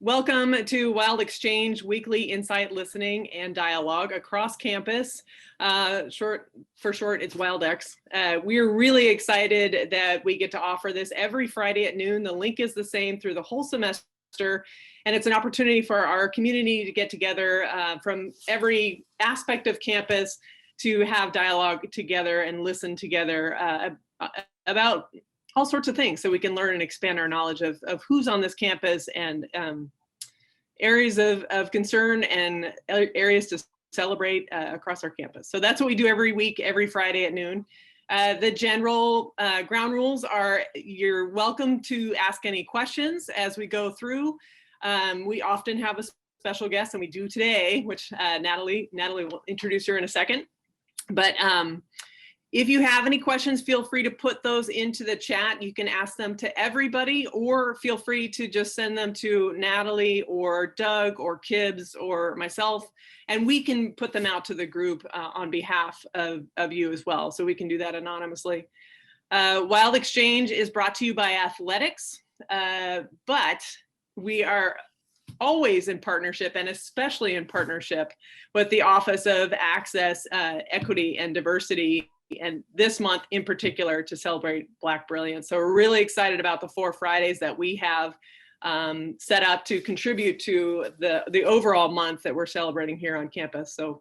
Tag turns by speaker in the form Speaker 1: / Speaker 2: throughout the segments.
Speaker 1: Welcome to Wild Exchange, weekly insight, listening, and dialogue across campus. Short, it's WildX. We're really excited that we get to offer this every Friday at noon. The link is the same through the whole semester, and it's an opportunity for our community to get together from every aspect of campus to have dialogue together and listen together about all sorts of things, so we can learn and expand our knowledge of who's on this campus and areas of concern and areas to celebrate across our campus. So that's what we do every week, every Friday at noon. The general ground rules are you're welcome to ask any questions as we go through. We often have a special guest, and we do today, which Natalie will introduce her in a second. But if you have any questions, feel free to put those into the chat. You can ask them to everybody, or feel free to just send them to Natalie or Doug or Kibbs or myself, and we can put them out to the group on behalf of you as well. So we can do that anonymously. Wild Exchange is brought to you by Athletics, but we are always in partnership, and especially in partnership with the Office of Access, Equity, and Diversity, and this month in particular to celebrate Black Brilliance. So we're really excited about the 4 Fridays that we have set up to contribute to the overall month that we're celebrating here on campus. So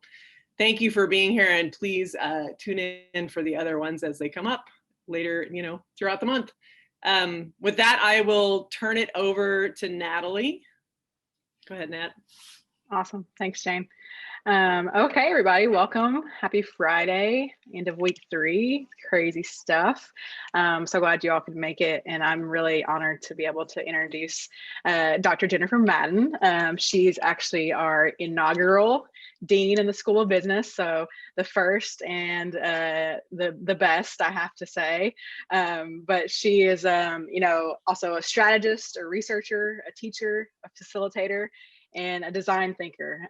Speaker 1: thank you for being here, and please tune in for the other ones as they come up later, throughout the month. With that, I will turn it over to Natalie. Go ahead, Nat.
Speaker 2: Awesome. Thanks, Jane. Okay, everybody, welcome. Happy Friday, end of week 3. Crazy stuff. So glad you all could make it, and I'm really honored to be able to introduce Dr. Jennifer Madden. She's actually our inaugural dean in the School of Business, so the first and the best, I have to say. But she is, also a strategist, a researcher, a teacher, a facilitator, and a design thinker.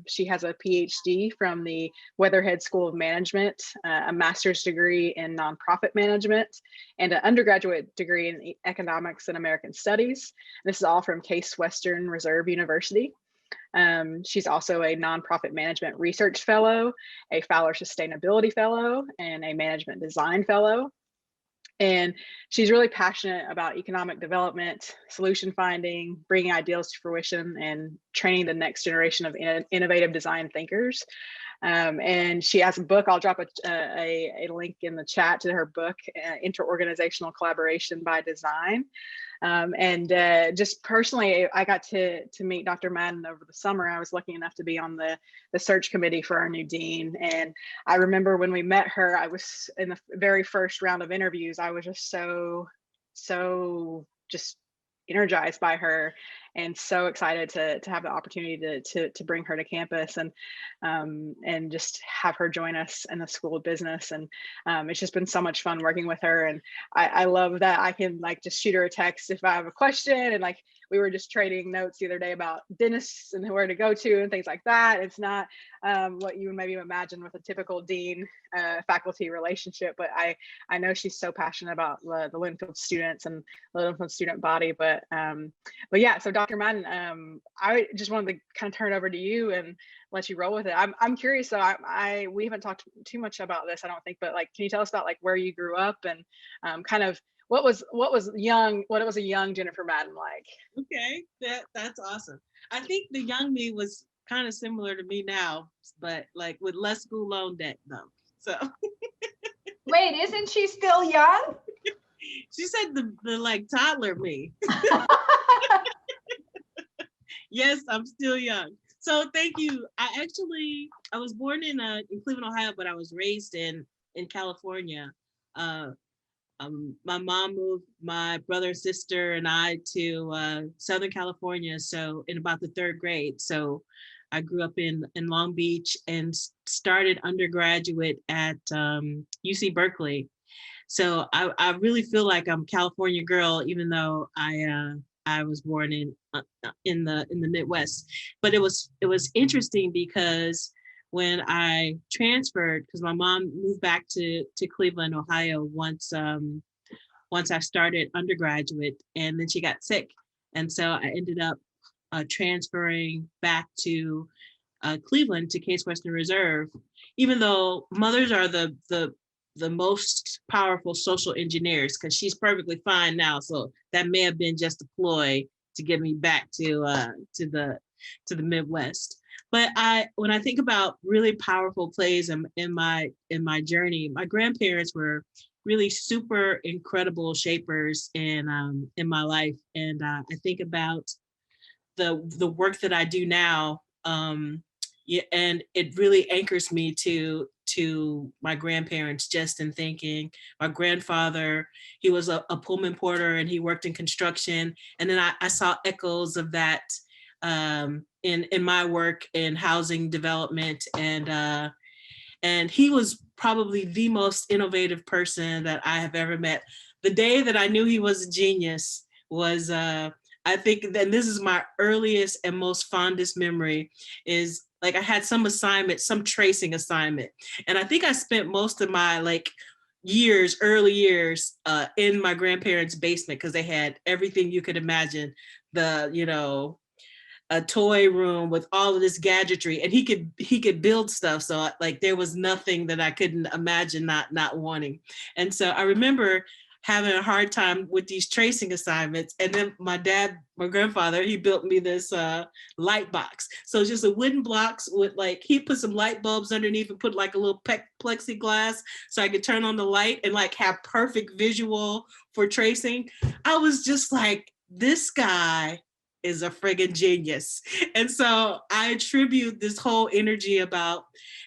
Speaker 2: She has a PhD from the Weatherhead School of Management, a master's degree in nonprofit management, and an undergraduate degree in economics and American studies. This is all from Case Western Reserve University. She's also a nonprofit management research fellow, a Fowler Sustainability Fellow, and a management design fellow. And she's really passionate about economic development, solution finding, bringing ideals to fruition, and training the next generation of innovative design thinkers. And she has a book. I'll drop a link in the chat to her book, Interorganizational Collaboration by Design. Just personally, I got to meet Dr. Madden over the summer. I was lucky enough to be on the search committee for our new dean. And I remember when we met her, I was in the very first round of interviews, I was just so just energized by her, and so excited to have the opportunity to bring her to campus and just have her join us in the School of Business. And it's just been so much fun working with her, and I love that I can just shoot her a text if I have a question. And we were just trading notes the other day about dentists and where to go to and things like that. It's not what you would maybe imagine with a typical dean faculty relationship, but I know she's so passionate about the Linfield students and the Linfield student body. But yeah, so Dr. Madden, I just wanted to kind of turn it over to you and let you roll with it. I'm curious. So we haven't talked too much about this, I don't think, but can you tell us about where you grew up and kind of what was a young Jennifer Madden like?
Speaker 3: Okay, that's awesome. I think the young me was kind of similar to me now, but with less school loan debt though. So
Speaker 4: wait, isn't she still young?
Speaker 3: She said the toddler me. Yes, I'm still young. So thank you. I was born in Cleveland, Ohio, but I was raised in California. My mom moved my brother, sister, and I to Southern California. So in about the 3rd grade. So I grew up in Long Beach and started undergraduate at UC Berkeley. So I really feel like I'm a California girl, even though I was born in the Midwest. But it was interesting because when I transferred, because my mom moved back to Cleveland, Ohio once I started undergraduate, and then she got sick. And so I ended up transferring back to Cleveland to Case Western Reserve, even though mothers are the most powerful social engineers, because she's perfectly fine now. So that may have been just a ploy to get me back to the Midwest. But when I think about really powerful plays in my journey, my grandparents were really super incredible shapers in my life. And I think about the work that I do now. Yeah, and it really anchors me to my grandparents, just in thinking. My grandfather, he was a Pullman porter and he worked in construction. And then I saw echoes of that in my work in housing development. And he was probably the most innovative person that I have ever met. The day that I knew he was a genius was, I think, and this is my earliest and most fondest memory, is like I had some assignment, some tracing assignment. And I think I spent most of my early years in my grandparents' basement, because they had everything you could imagine. A toy room with all of this gadgetry, and he could build stuff. So there was nothing that I couldn't imagine not wanting. And so I remember having a hard time with these tracing assignments. And then my grandfather, he built me this light box. So it's just a wooden blocks with he put some light bulbs underneath and put a little plexiglass so I could turn on the light and have perfect visual for tracing. I was just like, this guy is a friggin' genius. And so I attribute this whole energy about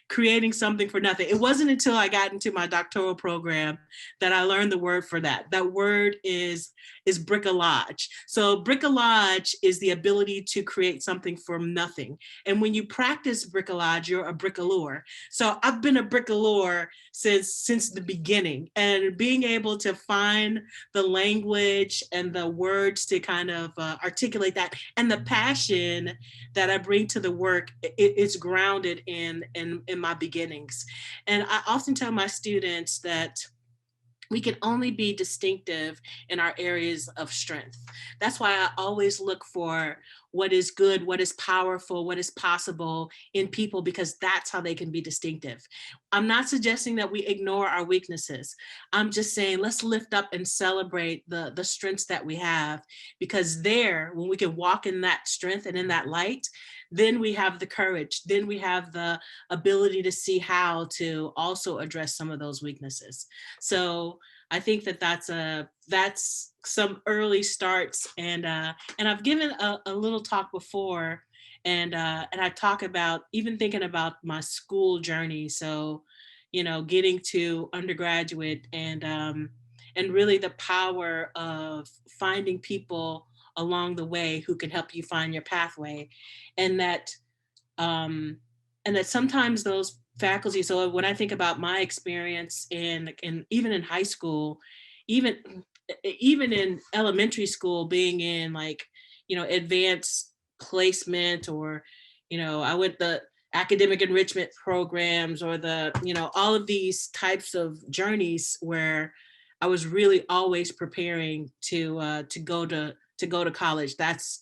Speaker 3: creating something for nothing. It wasn't until I got into my doctoral program that I learned the word for that. That word is bricolage. So bricolage is the ability to create something from nothing. And when you practice bricolage, you're a bricoleur. So I've been a bricoleur since the beginning, and being able to find the language and the words to kind of articulate that, and the passion that I bring to the work, it's grounded in my beginnings. And I often tell my students that we can only be distinctive in our areas of strength. That's why I always look for what is good, what is powerful, what is possible in people, because that's how they can be distinctive. I'm not suggesting that we ignore our weaknesses. I'm just saying, let's lift up and celebrate the strengths that we have, because when we can walk in that strength and in that light, then we have the courage, then we have the ability to see how to also address some of those weaknesses. So I think that's some early starts, and I've given a little talk before, and I talk about even thinking about my school journey. So, getting to undergraduate, and really the power of finding people along the way who can help you find your pathway, and that sometimes those faculty. So when I think about my experience in even in high school, even in elementary school, being in advanced placement, or I went the academic enrichment programs, or all of these types of journeys where I was really always preparing to go to college. That's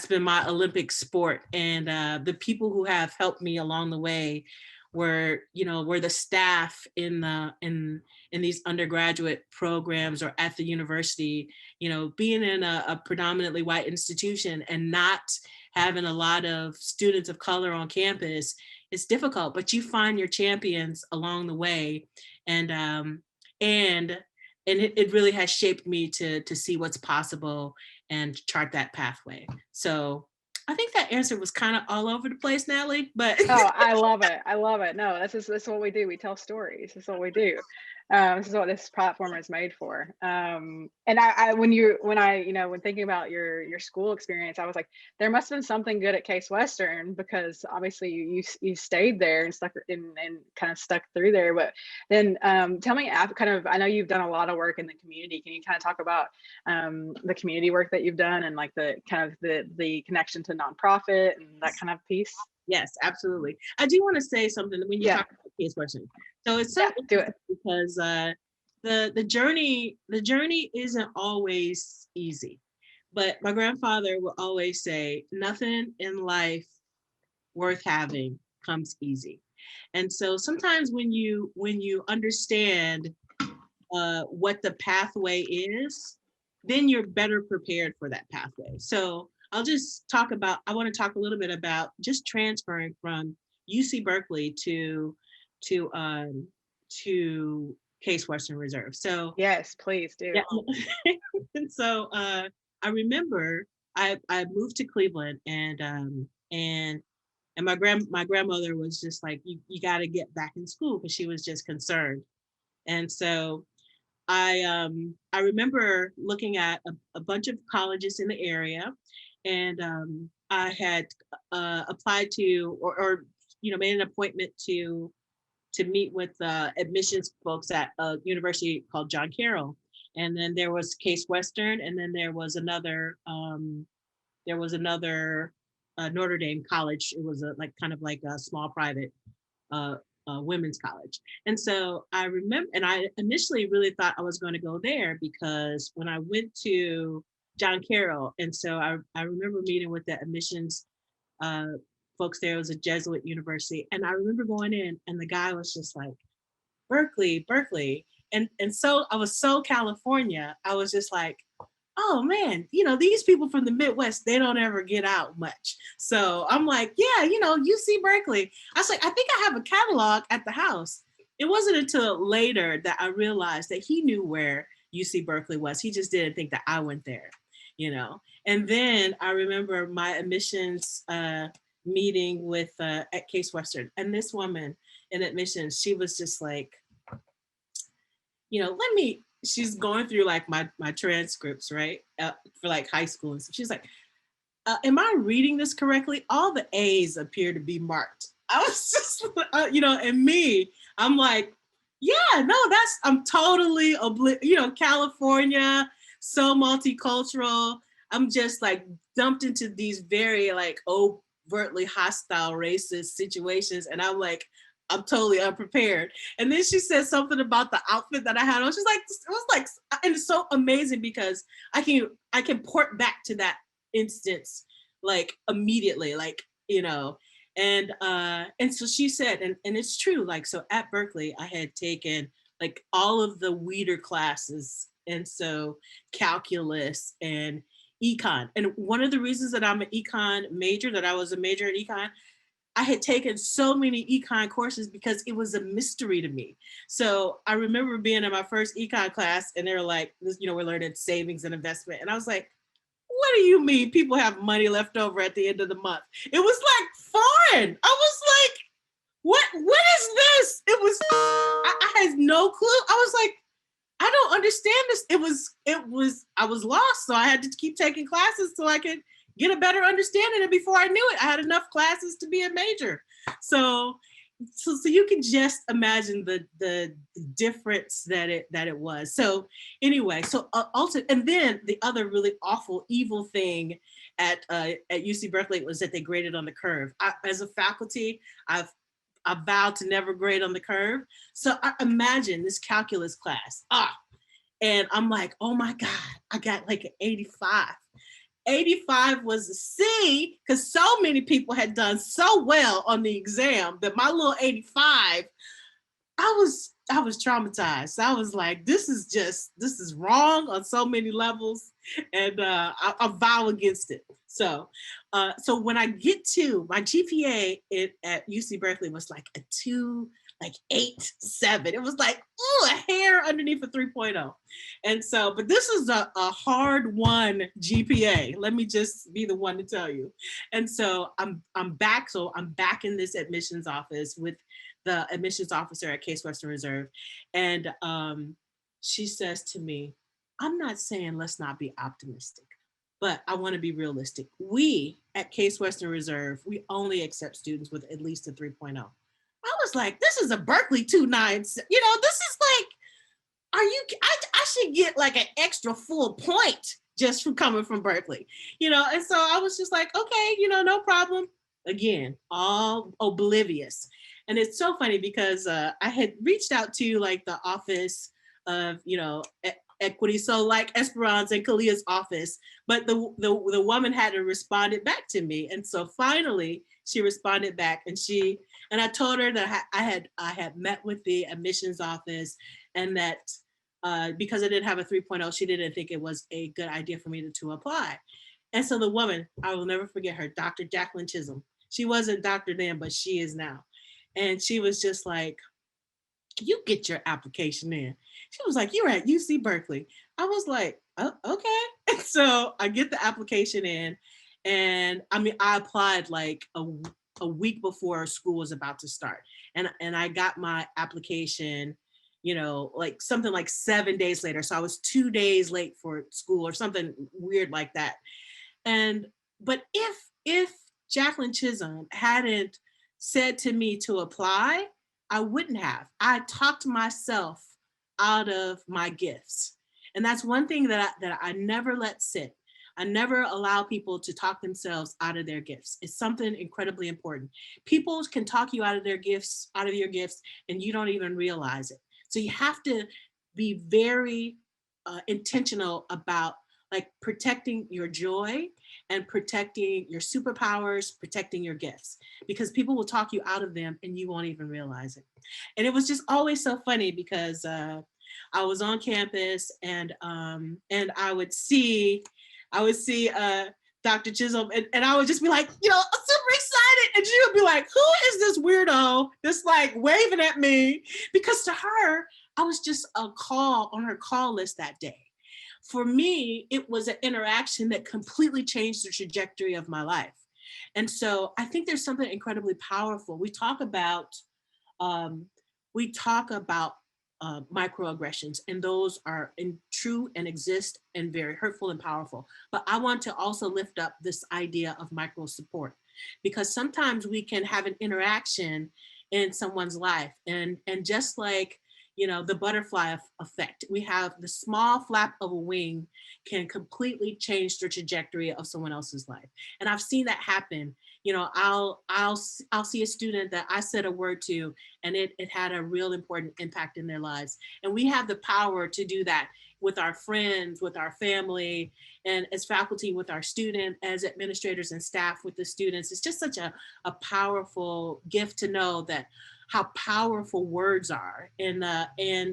Speaker 3: been my Olympic sport. And the people who have helped me along the way were the staff in these undergraduate programs or at the university. Being in a predominantly white institution and not having a lot of students of color on campus, it's difficult, but you find your champions along the way. And it really has shaped me to see what's possible and chart that pathway. So I think that answer was kind of all over the place, Natalie, but.
Speaker 2: Oh, I love it. I love it. No, this is what we do. We tell stories. This is what we do. This is what this platform is made for. And when thinking about your school experience, I was like, there must have been something good at Case Western, because obviously you stayed there and stuck and kind of stuck through there. But then tell me, I know you've done a lot of work in the community. Can you kind of talk about the community work that you've done, and the kind of the connection to nonprofit and that kind of piece?
Speaker 3: Yes, absolutely. I do want to say something when you talk about Case Western. So it's so interesting because the journey isn't always easy, But my grandfather would always say, nothing in life worth having comes easy. And so sometimes when you understand what the pathway is, then you're better prepared for that pathway. So I'll just I want to talk a little bit about just transferring from UC Berkeley to um, to Case Western Reserve. So
Speaker 2: Yes, please do.
Speaker 3: yeah, and so I remember I moved to Cleveland, and my grandmother was just like, you got to get back in school, because she was just concerned. And so I remember looking at a bunch of colleges in the area, and I had applied to, or made an appointment to meet with admissions folks at a university called John Carroll. And then there was Case Western, and then there was another Notre Dame college. It was kind of like a small private uh, women's college. And so I remember, and I initially really thought I was going to go there, because when I went to John Carroll, and so I remember meeting with the admissions folks there. It was a Jesuit university. And I remember going in, and the guy was just like, Berkeley, Berkeley. And so I was so California. I was just like, oh man, these people from the Midwest, they don't ever get out much. So I'm like, yeah, UC Berkeley. I was like, I think I have a catalog at the house. It wasn't until later that I realized that he knew where UC Berkeley was. He just didn't think that I went there, And then I remember my admissions meeting with at Case Western, and this woman in admissions, she was just like, she's going through like my transcripts, right? For like high school. And so she's like, am I reading this correctly? All the A's appear to be marked. I was just, and me, I'm like, yeah, no, I'm totally, California, so multicultural. I'm just like dumped into these very like overtly hostile racist situations. And I'm like, I'm totally unprepared. And then she said something about the outfit that I had on. She's like, it was like, and it's so amazing because I can port back to that instance like immediately, like, and so she said, and it's true, like, so at Berkeley, I had taken like all of the weeder classes, and so calculus and econ. And one of the reasons that I'm an econ major, that I was a major in econ, I had taken so many econ courses because it was a mystery to me. So I remember being in my first econ class, and they were like, we're learning savings and investment. And I was like, what do you mean people have money left over at the end of the month? It was like foreign. I was like, what is this? I had no clue. I was like, I don't understand this. I was lost. So I had to keep taking classes so I could get a better understanding. And before I knew it, I had enough classes to be a major. So you can just imagine the difference that it was. So anyway, so also, and then the other really awful, evil thing at UC Berkeley was that they graded on the curve. As a faculty, I vowed to never grade on the curve. So I imagine this calculus class. And I'm like, oh my God, I got like an 85. 85 was a C, because so many people had done so well on the exam that my little 85, I was traumatized. I was like, this is wrong on so many levels, and I vow against it. So when I get to my GPA at UC Berkeley was like a 2.87. It was like, ooh, a hair underneath a 3.0. And so, but this is a hard won GPA. Let me just be the one to tell you. And so I'm back. So I'm back in this admissions office with the admissions officer at Case Western Reserve. And she says to me, I'm not saying let's not be optimistic, but I want to be realistic. We at Case Western Reserve, we only accept students with at least a 3.0. I was like, this is a Berkeley 2.9. This is like, I should get like an extra full point just from coming from Berkeley, And so I was just like, okay, no problem. Again, all oblivious. And it's so funny because I had reached out to like the office of, equity. So like Esperanza and Kalia's office, but the woman hadn't responded back to me. And so finally she responded back, and I told her that I had met with the admissions office, and that because I didn't have a 3.0, she didn't think it was a good idea for me to apply. And so the woman, I will never forget her, Dr. Jacqueline Chisholm. She wasn't Dr. then, but she is now. And she was just like, you get your application in. She was like, you're at UC Berkeley. I was like, oh, okay. So I get the application in, and I mean, I applied like a week before school was about to start. And I got my application, you know, like something like 7 days later. So I was 2 days late for school or something weird like that. But if Jacqueline Chisholm hadn't said to me to apply, I wouldn't have. I talked myself out of my gifts. And that's one thing that I never let sit. I never allow people to talk themselves out of their gifts. It's something incredibly important. People can talk you out of your gifts, and you don't even realize it. So you have to be very intentional about like protecting your joy and protecting your superpowers, protecting your gifts, because people will talk you out of them and you won't even realize it. And it was just always so funny because I was on campus, and I would see Dr. Chisholm, and I would just be like, you know, I'm super excited. And she would be like, who is this weirdo that's like waving at me? Because to her, I was just a call on her call list that day. For me, it was an interaction that completely changed the trajectory of my life. And so I think there's something incredibly powerful. We talk about microaggressions, and those are true and exist and very hurtful and powerful. But I want to also lift up this idea of micro support, because sometimes we can have an interaction in someone's life, and just like, you know, the butterfly effect, we have the small flap of a wing can completely change the trajectory of someone else's life. And I've seen that happen. You know, I'll see a student that I said a word to, and it had a real important impact in their lives. And we have the power to do that with our friends, with our family, and as faculty with our students, as administrators and staff with the students. It's just such a powerful gift to know that how powerful words are. And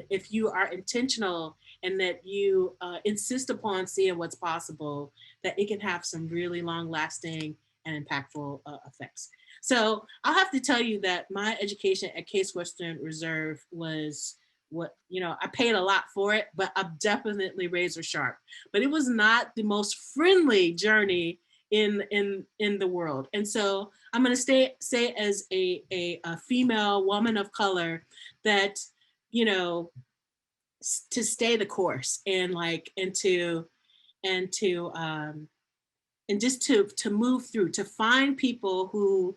Speaker 3: if you are intentional and that you insist upon seeing what's possible, that it can have some really long lasting and impactful effects. So I'll have to tell you that my education at Case Western Reserve was I paid a lot for it, but I'm definitely razor sharp. But it was not the most friendly journey in the world. And so I'm going to say as a female woman of color that, you know, to stay the course, and just to move through, to find people who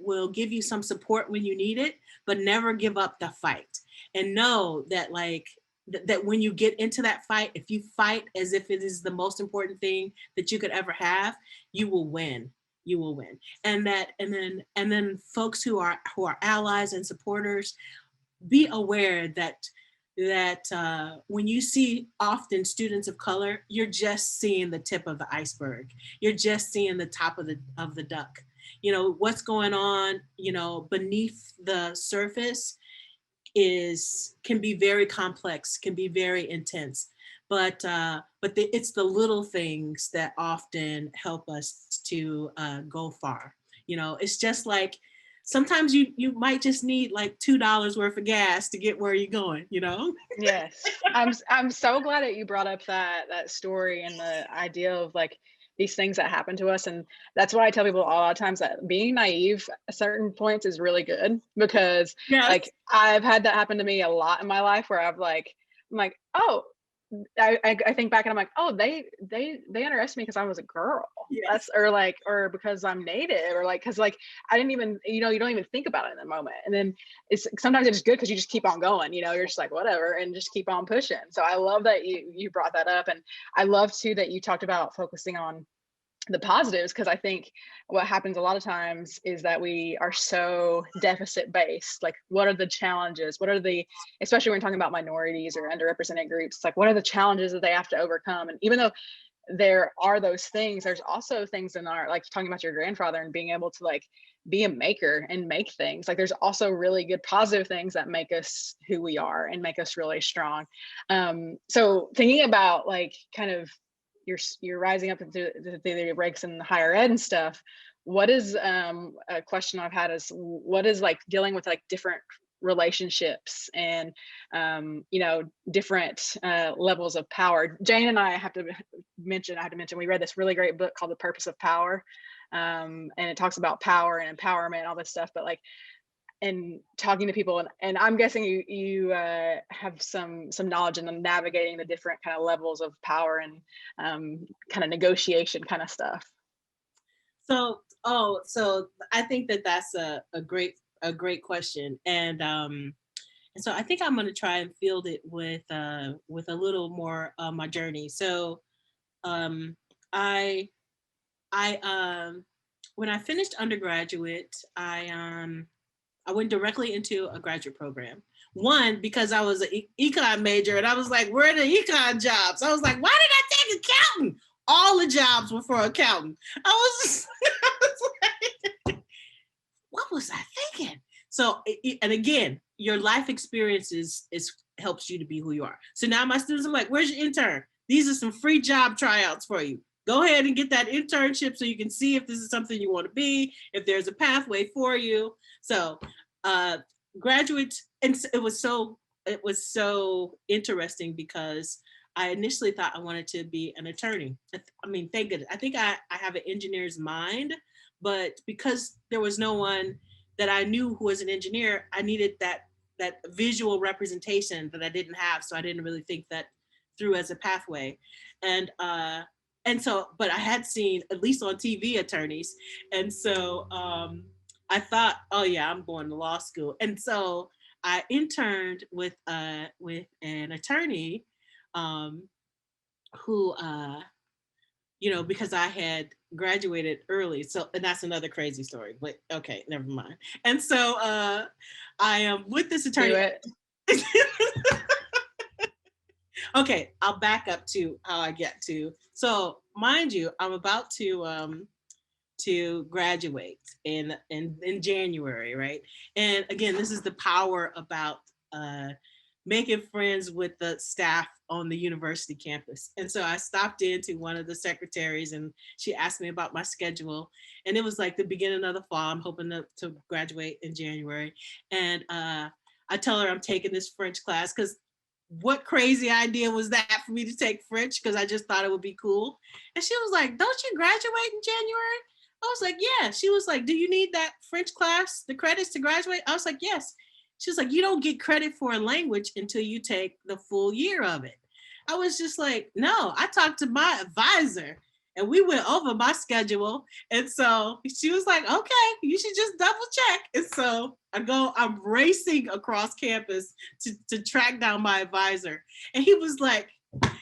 Speaker 3: will give you some support when you need it, but never give up the fight. And know that that when you get into that fight, if you fight as if it is the most important thing that you could ever have, you will win. You will win. And then folks who are allies and supporters, be aware that when you see often students of color, you're just seeing the tip of the iceberg. You're just seeing the top of the duck. You know, what's going on, you know, beneath the surface can be very complex, can be very intense, but it's the little things that often help us to go far. You know, it's just like sometimes you might just need like $2 worth of gas to get where you're going, you know?
Speaker 2: Yes. I'm so glad that you brought up that story and the idea of like these things that happen to us. And that's why I tell people a lot of times that being naive at certain points is really good, because
Speaker 3: Yes.
Speaker 2: like I've had that happen to me a lot in my life where I'm like, oh, I think back and I'm like, oh, they underestimated me because I was a girl.
Speaker 3: Yes.
Speaker 2: or because I'm Native, or like, cause like, I didn't even, you don't even think about it in the moment. And then sometimes it's good because you just keep on going, you're just like, whatever, and just keep on pushing. So I love that you brought that up. And I love too, that you talked about focusing on the positives, because I think what happens a lot of times is that we are so deficit based. Like, what are the challenges? What are the, especially when talking about minorities or underrepresented groups, like what are the challenges that they have to overcome? And even though there are those things, there's also things in our, like talking about your grandfather and being able to like be a maker and make things, like there's also really good positive things that make us who we are and make us really strong. So thinking about like kind of you're rising up into the ranks in higher ed and stuff, what is a question I've had is, what is like dealing with like different relationships and you know, different levels of power? Jane and I have to mention we read this really great book called The Purpose of Power, and it talks about power and empowerment and all this stuff, but like, and talking to people, and I'm guessing you have some knowledge in navigating the different kind of levels of power and kind of negotiation kind of stuff.
Speaker 3: So I think that's a great question, and so I think I'm going to try and field it with a little more my journey. So I when I finished undergraduate, I went directly into a graduate program. One, because I was an econ major, and I was like, where are the econ jobs? I was like, why did I take accountant? All the jobs were for accountant. I was like, what was I thinking? So, and again, your life experiences helps you to be who you are. So now my students are like, where's your intern? These are some free job tryouts for you. Go ahead and get that internship so you can see if this is something you want to be, if there's a pathway for you. So graduate, and it was so interesting because I initially thought I wanted to be an attorney. I mean, thank goodness. I think I have an engineer's mind, but because there was no one that I knew who was an engineer, I needed that visual representation that I didn't have. So I didn't really think that through as a pathway. And so, but I had seen, at least on TV, attorneys. And so I thought, oh yeah, I'm going to law school. And so I interned with an attorney who, you know, because I had graduated early. So, and that's another crazy story, but okay, never mind. And so I am with this attorney. Okay, I'll back up to how I get to. So, mind you, I'm about to graduate in January, right? And again, this is the power about making friends with the staff on the university campus. And so I stopped into one of the secretaries, and she asked me about my schedule. And it was like the beginning of the fall. I'm hoping to graduate in January. And I tell her I'm taking this French class, because what crazy idea was that for me to take French, because I just thought it would be cool. And she was like, don't you graduate in January? I was like, yeah. She was like, do you need that French class, the credits to graduate? I was like, yes. She was like, you don't get credit for a language until you take the full year of it. I was just like, no. I talked to my advisor and we went over my schedule. And so she was like, okay, you should just double check. And so I'm racing across campus to track down my advisor. And he was like,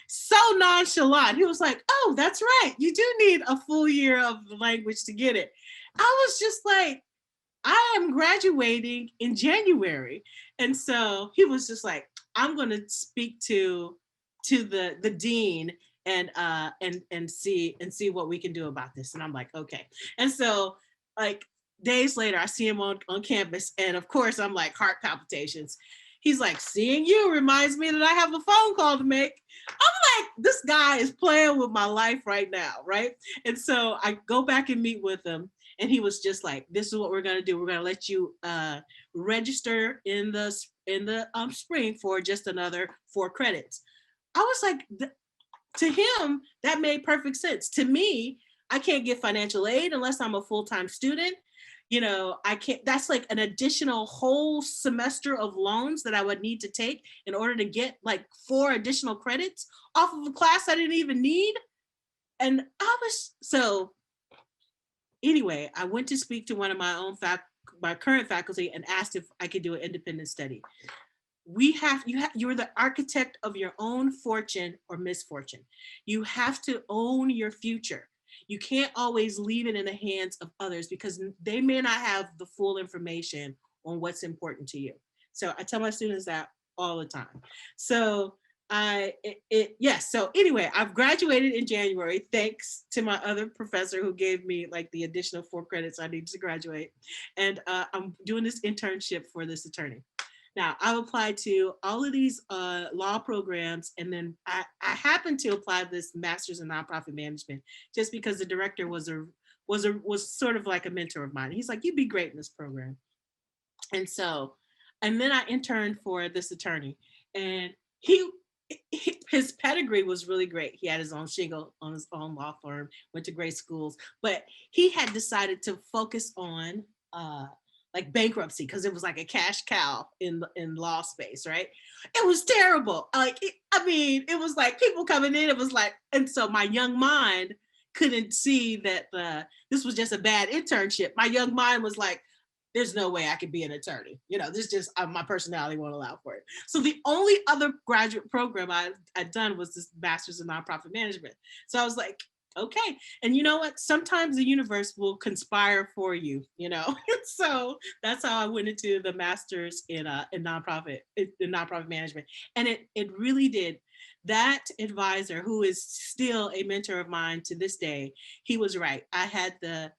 Speaker 3: so nonchalant. He was like, oh, that's right. You do need a full year of the language to get it. I was just like, I am graduating in January. And so he was just like, I'm going to speak to the dean and see what we can do about this. And I'm like, okay. And so like days later, I see him on campus. And of course, I'm like heart palpitations. He's like, seeing you reminds me that I have a phone call to make. I'm like, this guy is playing with my life right now, right? And so I go back and meet with him. And he was just like, this is what we're going to do. We're going to let you register in the spring for just another 4 credits. I was like, to him, that made perfect sense. To me, I can't get financial aid unless I'm a full-time student. You know, I can't, that's like an additional whole semester of loans that I would need to take in order to get like 4 additional credits off of a class I didn't even need. And so anyway, I went to speak to one of my current faculty and asked if I could do an independent study. You're the architect of your own fortune or misfortune. You have to own your future. you can't always leave it in the hands of others because they may not have the full information on what's important to you. So I tell my students that all the time. So so anyway, I've graduated in January thanks to my other professor who gave me like the additional 4 credits I needed to graduate. And I'm doing this internship for this attorney. Now, I've applied to all of these law programs, and then I happened to apply this master's in nonprofit management just because the director was sort of like a mentor of mine. He's like, you'd be great in this program. And then I interned for this attorney, and his pedigree was really great. He had his own shingle on his own law firm, went to great schools, but he had decided to focus on like bankruptcy because it was like a cash cow in law space, right? It was terrible. It was like people coming in. It was like, and so my young mind couldn't see that this was just a bad internship. My young mind was like, there's no way I could be an attorney. This just my personality won't allow for it. So the only other graduate program I'd done was this master's in nonprofit management. So I was like, okay. And you know what? Sometimes the universe will conspire for you, So that's how I went into the master's in nonprofit management. And it really did. That advisor, who is still a mentor of mine to this day, he was right. I had the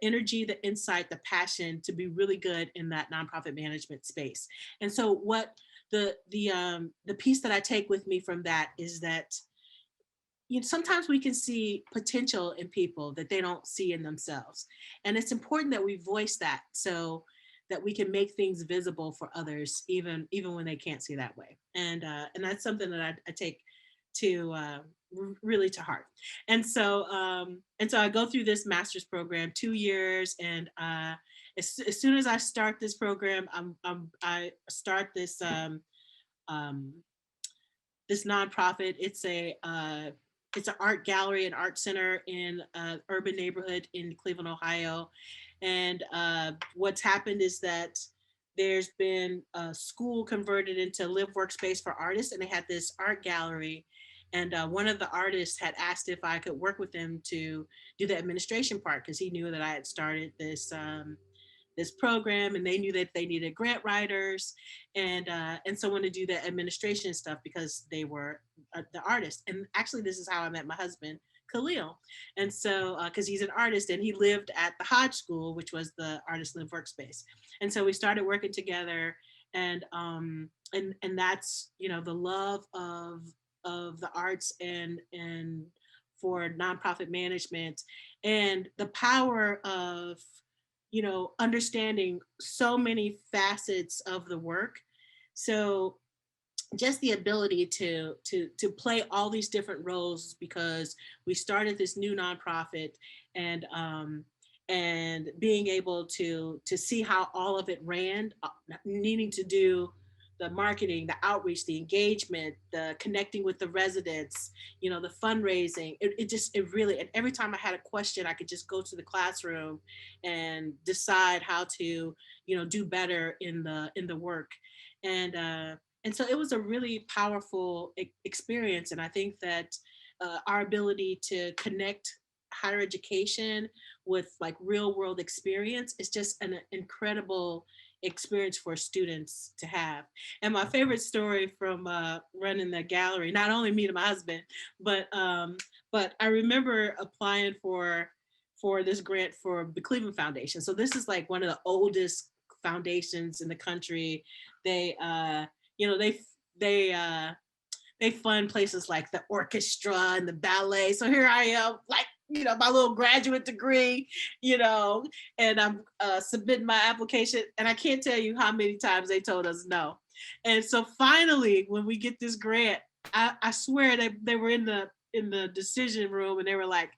Speaker 3: energy, the insight, the passion to be really good in that nonprofit management space. And so what the piece that I take with me from that is that sometimes we can see potential in people that they don't see in themselves. And it's important that we voice that so that we can make things visible for others, even when they can't see that way. And that's something that I take to really to heart. And so I go through this master's program, 2 years, and as soon as I start this program, I start this this nonprofit. It's an art gallery and art center in an urban neighborhood in Cleveland, Ohio. And what's happened is that there's been a school converted into live workspace for artists, and they had this art gallery. And one of the artists had asked if I could work with him to do the administration part because he knew that I had started this this program, and they knew that they needed grant writers and someone to do the administration stuff because they were the artist. And actually, this is how I met my husband, Khalil. And so, because he's an artist and he lived at the Hodge School, which was the Artist Live Workspace. And so we started working together, and that's the love of the arts and for nonprofit management, and the power of understanding so many facets of the work. So just the ability to play all these different roles, because we started this new nonprofit, and being able to see how all of it ran, needing to do the marketing, the outreach, the engagement, the connecting with the residents, the fundraising. It really, and every time I had a question, I could just go to the classroom and decide how to, do better in the work. And so it was a really powerful experience. And I think that our ability to connect higher education with like real world experience is just an incredible experience for students to have. And my favorite story from running the gallery, not only me and my husband, but I remember applying for this grant for the Cleveland Foundation. So this is like one of the oldest foundations in the country. They they fund places like the orchestra and the ballet. So here I am, like, my little graduate degree, and I'm submitting my application, and I can't tell you how many times they told us no. And so finally, when we get this grant, I swear they were in the decision room, and they were like,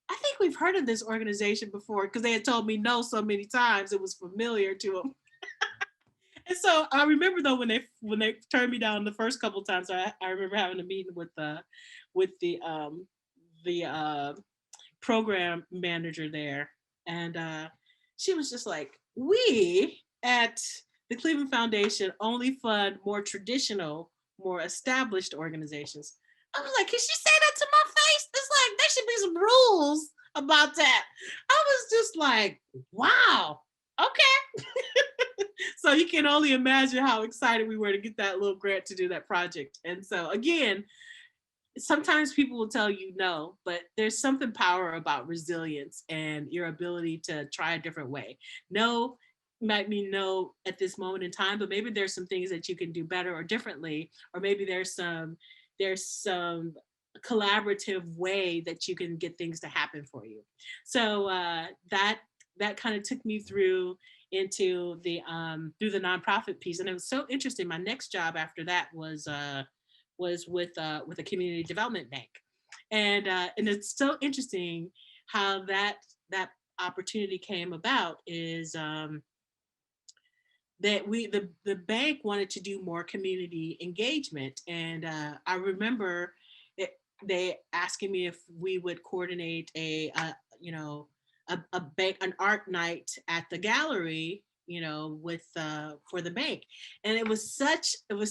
Speaker 3: I think we've heard of this organization before, because they had told me no so many times, it was familiar to them. And so I remember though, when they turned me down the first couple of times, I remember having a meeting with the program manager there, and she was just like, we at the Cleveland Foundation only fund more traditional, more established organizations. I was like, can she say that to my face? It's like, there should be some rules about that. I was just like, wow, okay. So you can only imagine how excited we were to get that little grant to do that project. And so again, sometimes people will tell you no, but there's something power about resilience and your ability to try a different way. No might mean no at this moment in time, but maybe there's some things that you can do better or differently, or maybe there's some collaborative way that you can get things to happen for you. So that kind of took me through into the nonprofit piece, and it was so interesting. My next job after that was with a community development bank, and it's so interesting how that opportunity came about. Is that the bank wanted to do more community engagement, and I remember they asking me if we would coordinate a bank, an art night at the gallery, with for the bank. And it was such a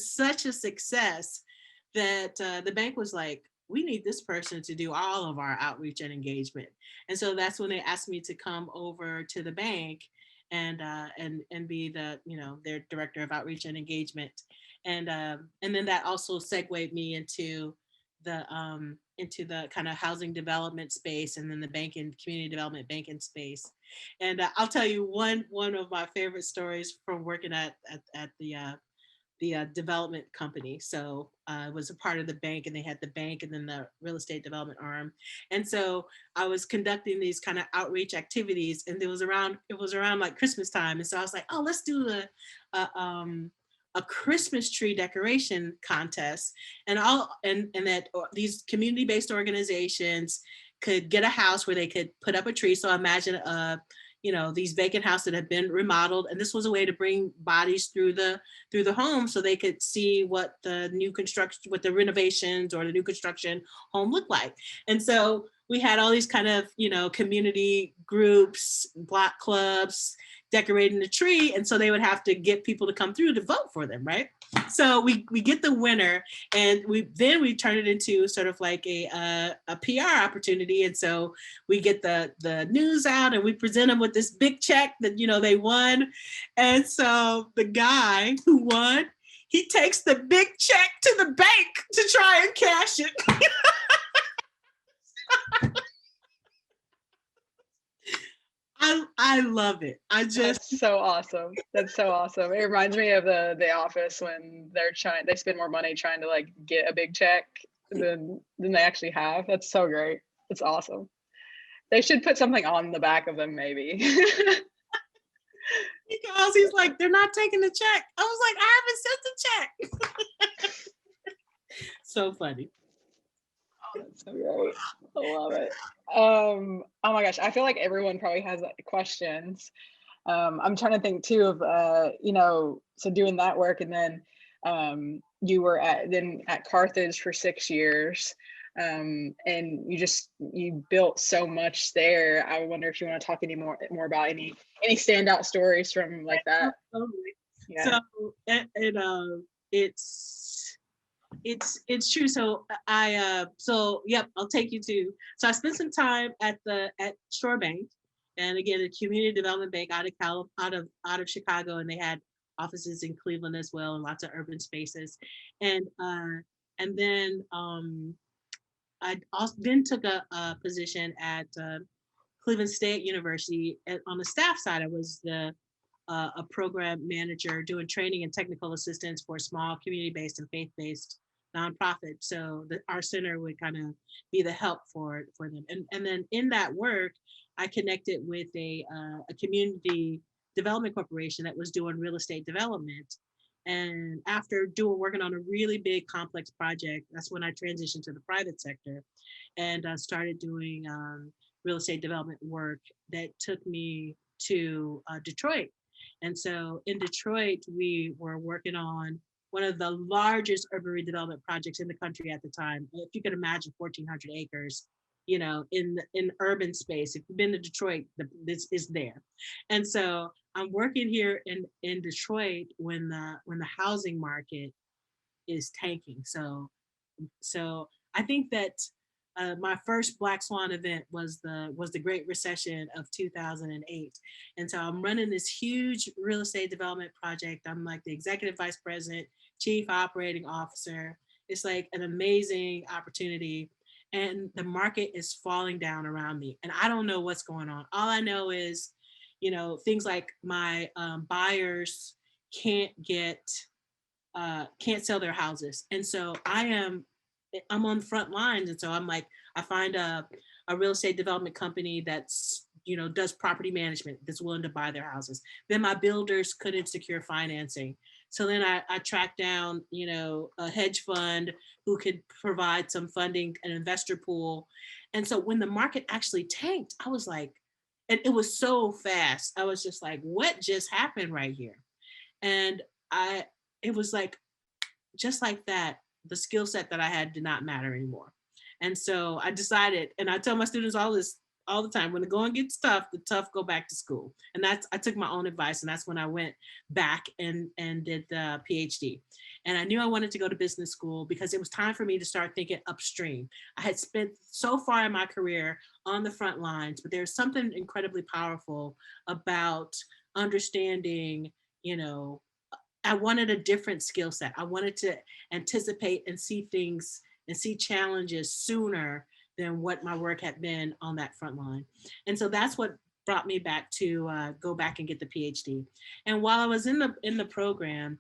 Speaker 3: success that the bank was like, we need this person to do all of our outreach and engagement. And so that's when they asked me to come over to the bank and be their director of outreach and engagement. And then that also segued me into the kind of housing development space, and then the banking, community development banking space. And I'll tell you one of my favorite stories from working at the development company. So I was a part of the bank, and they had the bank and then the real estate development arm. And so I was conducting these kind of outreach activities, and it was around like Christmas time. And so I was like, oh, let's do a Christmas tree decoration contest, and that these community-based organizations could get a house where they could put up a tree. So imagine these vacant houses that have been remodeled, and this was a way to bring bodies through the home so they could see what the new construction, what the renovations or the new construction home looked like. And so we had all these kind of community groups, block clubs decorating the tree, and so they would have to get people to come through to vote for them, right? So we get the winner, and we turn it into sort of like a PR opportunity. And so we get the news out, and we present them with this big check that they won. And so the guy who won, he takes the big check to the bank to try and cash it. I love it.
Speaker 2: That's so awesome. That's so awesome. It reminds me of the Office when they spend more money trying to like get a big check than they actually have. That's so great. It's awesome. They should put something on the back of them, maybe.
Speaker 3: Because he's like, they're not taking the check. I was like, I haven't sent the check. So funny.
Speaker 2: Oh, that's so great. I love it. Oh my gosh, I feel like everyone probably has questions. I'm trying to think too of so doing that work, and then you were at Carthage for 6 years, and you built so much there. I wonder if you want to talk any more about any standout stories from like that.
Speaker 3: Totally.
Speaker 2: Yeah.
Speaker 3: So it's true. So I'll take you to. So I spent some time at Shore Bank, and again, a community development bank out of Chicago, and they had offices in Cleveland as well, and lots of urban spaces. And then I also then took a position at Cleveland State University. On the staff side, I was a program manager doing training and technical assistance for small community-based and faith-based nonprofits. So our center would kind of be the help for them. And then in that work, I connected with a community development corporation that was doing real estate development. And after working on a really big complex project, that's when I transitioned to the private sector and started doing real estate development work that took me to Detroit. And so in Detroit, we were working on one of the largest urban redevelopment projects in the country at the time. If you can imagine 1,400 acres, in urban space. If you've been to Detroit, this is there. And so I'm working here in Detroit when the housing market is tanking. So I think that my first Black Swan event was the Great Recession of 2008. And so I'm running this huge real estate development project. I'm like the executive vice president, chief operating officer. It's like an amazing opportunity. And the market is falling down around me. And I don't know what's going on. All I know is, things like my buyers can't sell their houses. And so I'm on the front lines. And so I'm like, I find a real estate development company that's, does property management, that's willing to buy their houses. Then my builders couldn't secure financing. So then I tracked down, a hedge fund who could provide some funding, an investor pool. And so when the market actually tanked, I was like, and it was so fast. I was just like, what just happened right here? And it was like, just like that, the skill set that I had did not matter anymore. And so I decided, and I tell my students all the time, when the going gets tough, the tough go back to school. And I took my own advice. And that's when I went back and did the PhD. And I knew I wanted to go to business school because it was time for me to start thinking upstream. I had spent so far in my career on the front lines, but there's something incredibly powerful about understanding, I wanted a different skill set. I wanted to anticipate and see things and see challenges sooner than what my work had been on that front line. And so that's what brought me back to go back and get the PhD. And while I was in the program,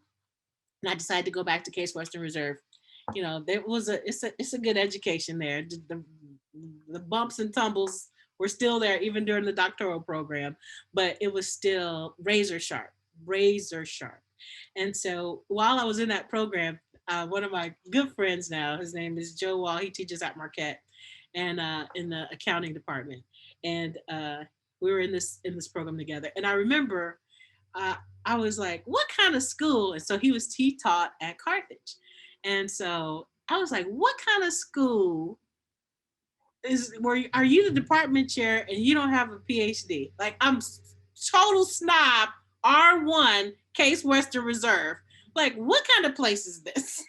Speaker 3: and I decided to go back to Case Western Reserve, it's a good education there. The bumps and tumbles were still there even during the doctoral program, but it was still razor sharp. And so while I was in that program, one of my good friends now, his name is Joe Wall. He teaches at Marquette and in the accounting department. And we were in this program together. And I remember I was like, what kind of school? And so he taught at Carthage. And so I was like, what kind of school are you the department chair and you don't have a PhD? Like, I'm total snob, R1, Case Western Reserve. Like, what kind of place is this?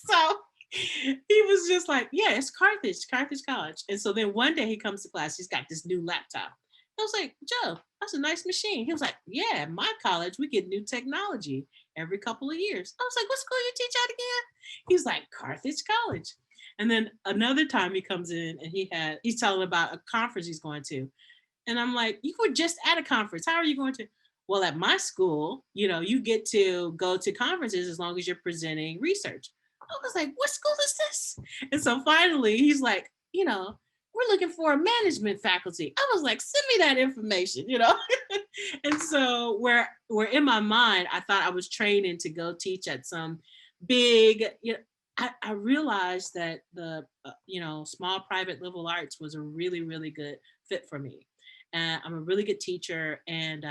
Speaker 3: So he was just like, yeah, it's Carthage College. And so then one day he comes to class, he's got this new laptop. I was like, Joe, that's a nice machine. He was like, yeah, my college, we get new technology every couple of years. I was like, what school you teach at again? He's like, Carthage College. And then another time he comes in and he's telling about a conference he's going to. And I'm like, you were just at a conference. How are you going to? Well, at my school, you get to go to conferences as long as you're presenting research. I was like, what school is this? And so finally he's like, we're looking for a management faculty. I was like, send me that information, And so where in my mind, I thought I was training to go teach at some big, I realized that the, small private liberal arts was a really, really good fit for me. And I'm a really good teacher. And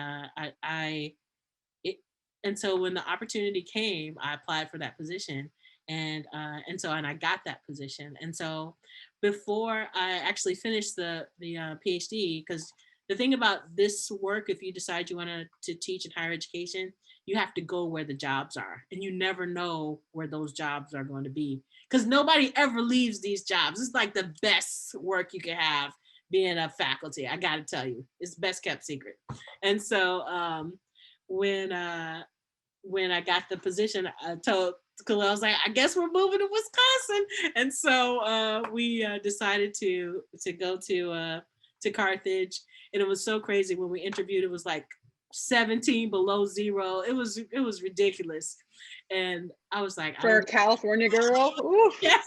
Speaker 3: and so when the opportunity came, I applied for that position. And I got that position. And so before I actually finished the PhD, because the thing about this work, if you decide you want to teach in higher education, you have to go where the jobs are, and you never know where those jobs are going to be, because nobody ever leaves these jobs. It's like the best work you can have being a faculty. I got to tell you, it's best kept secret. And so when I got the position, I told Khalil, I was like, I guess we're moving to Wisconsin. And so we decided to go to Carthage. And it was so crazy. When we interviewed, it was like 17 below zero. It was ridiculous. And I was like,
Speaker 2: for a California girl. Ooh.
Speaker 3: Yes.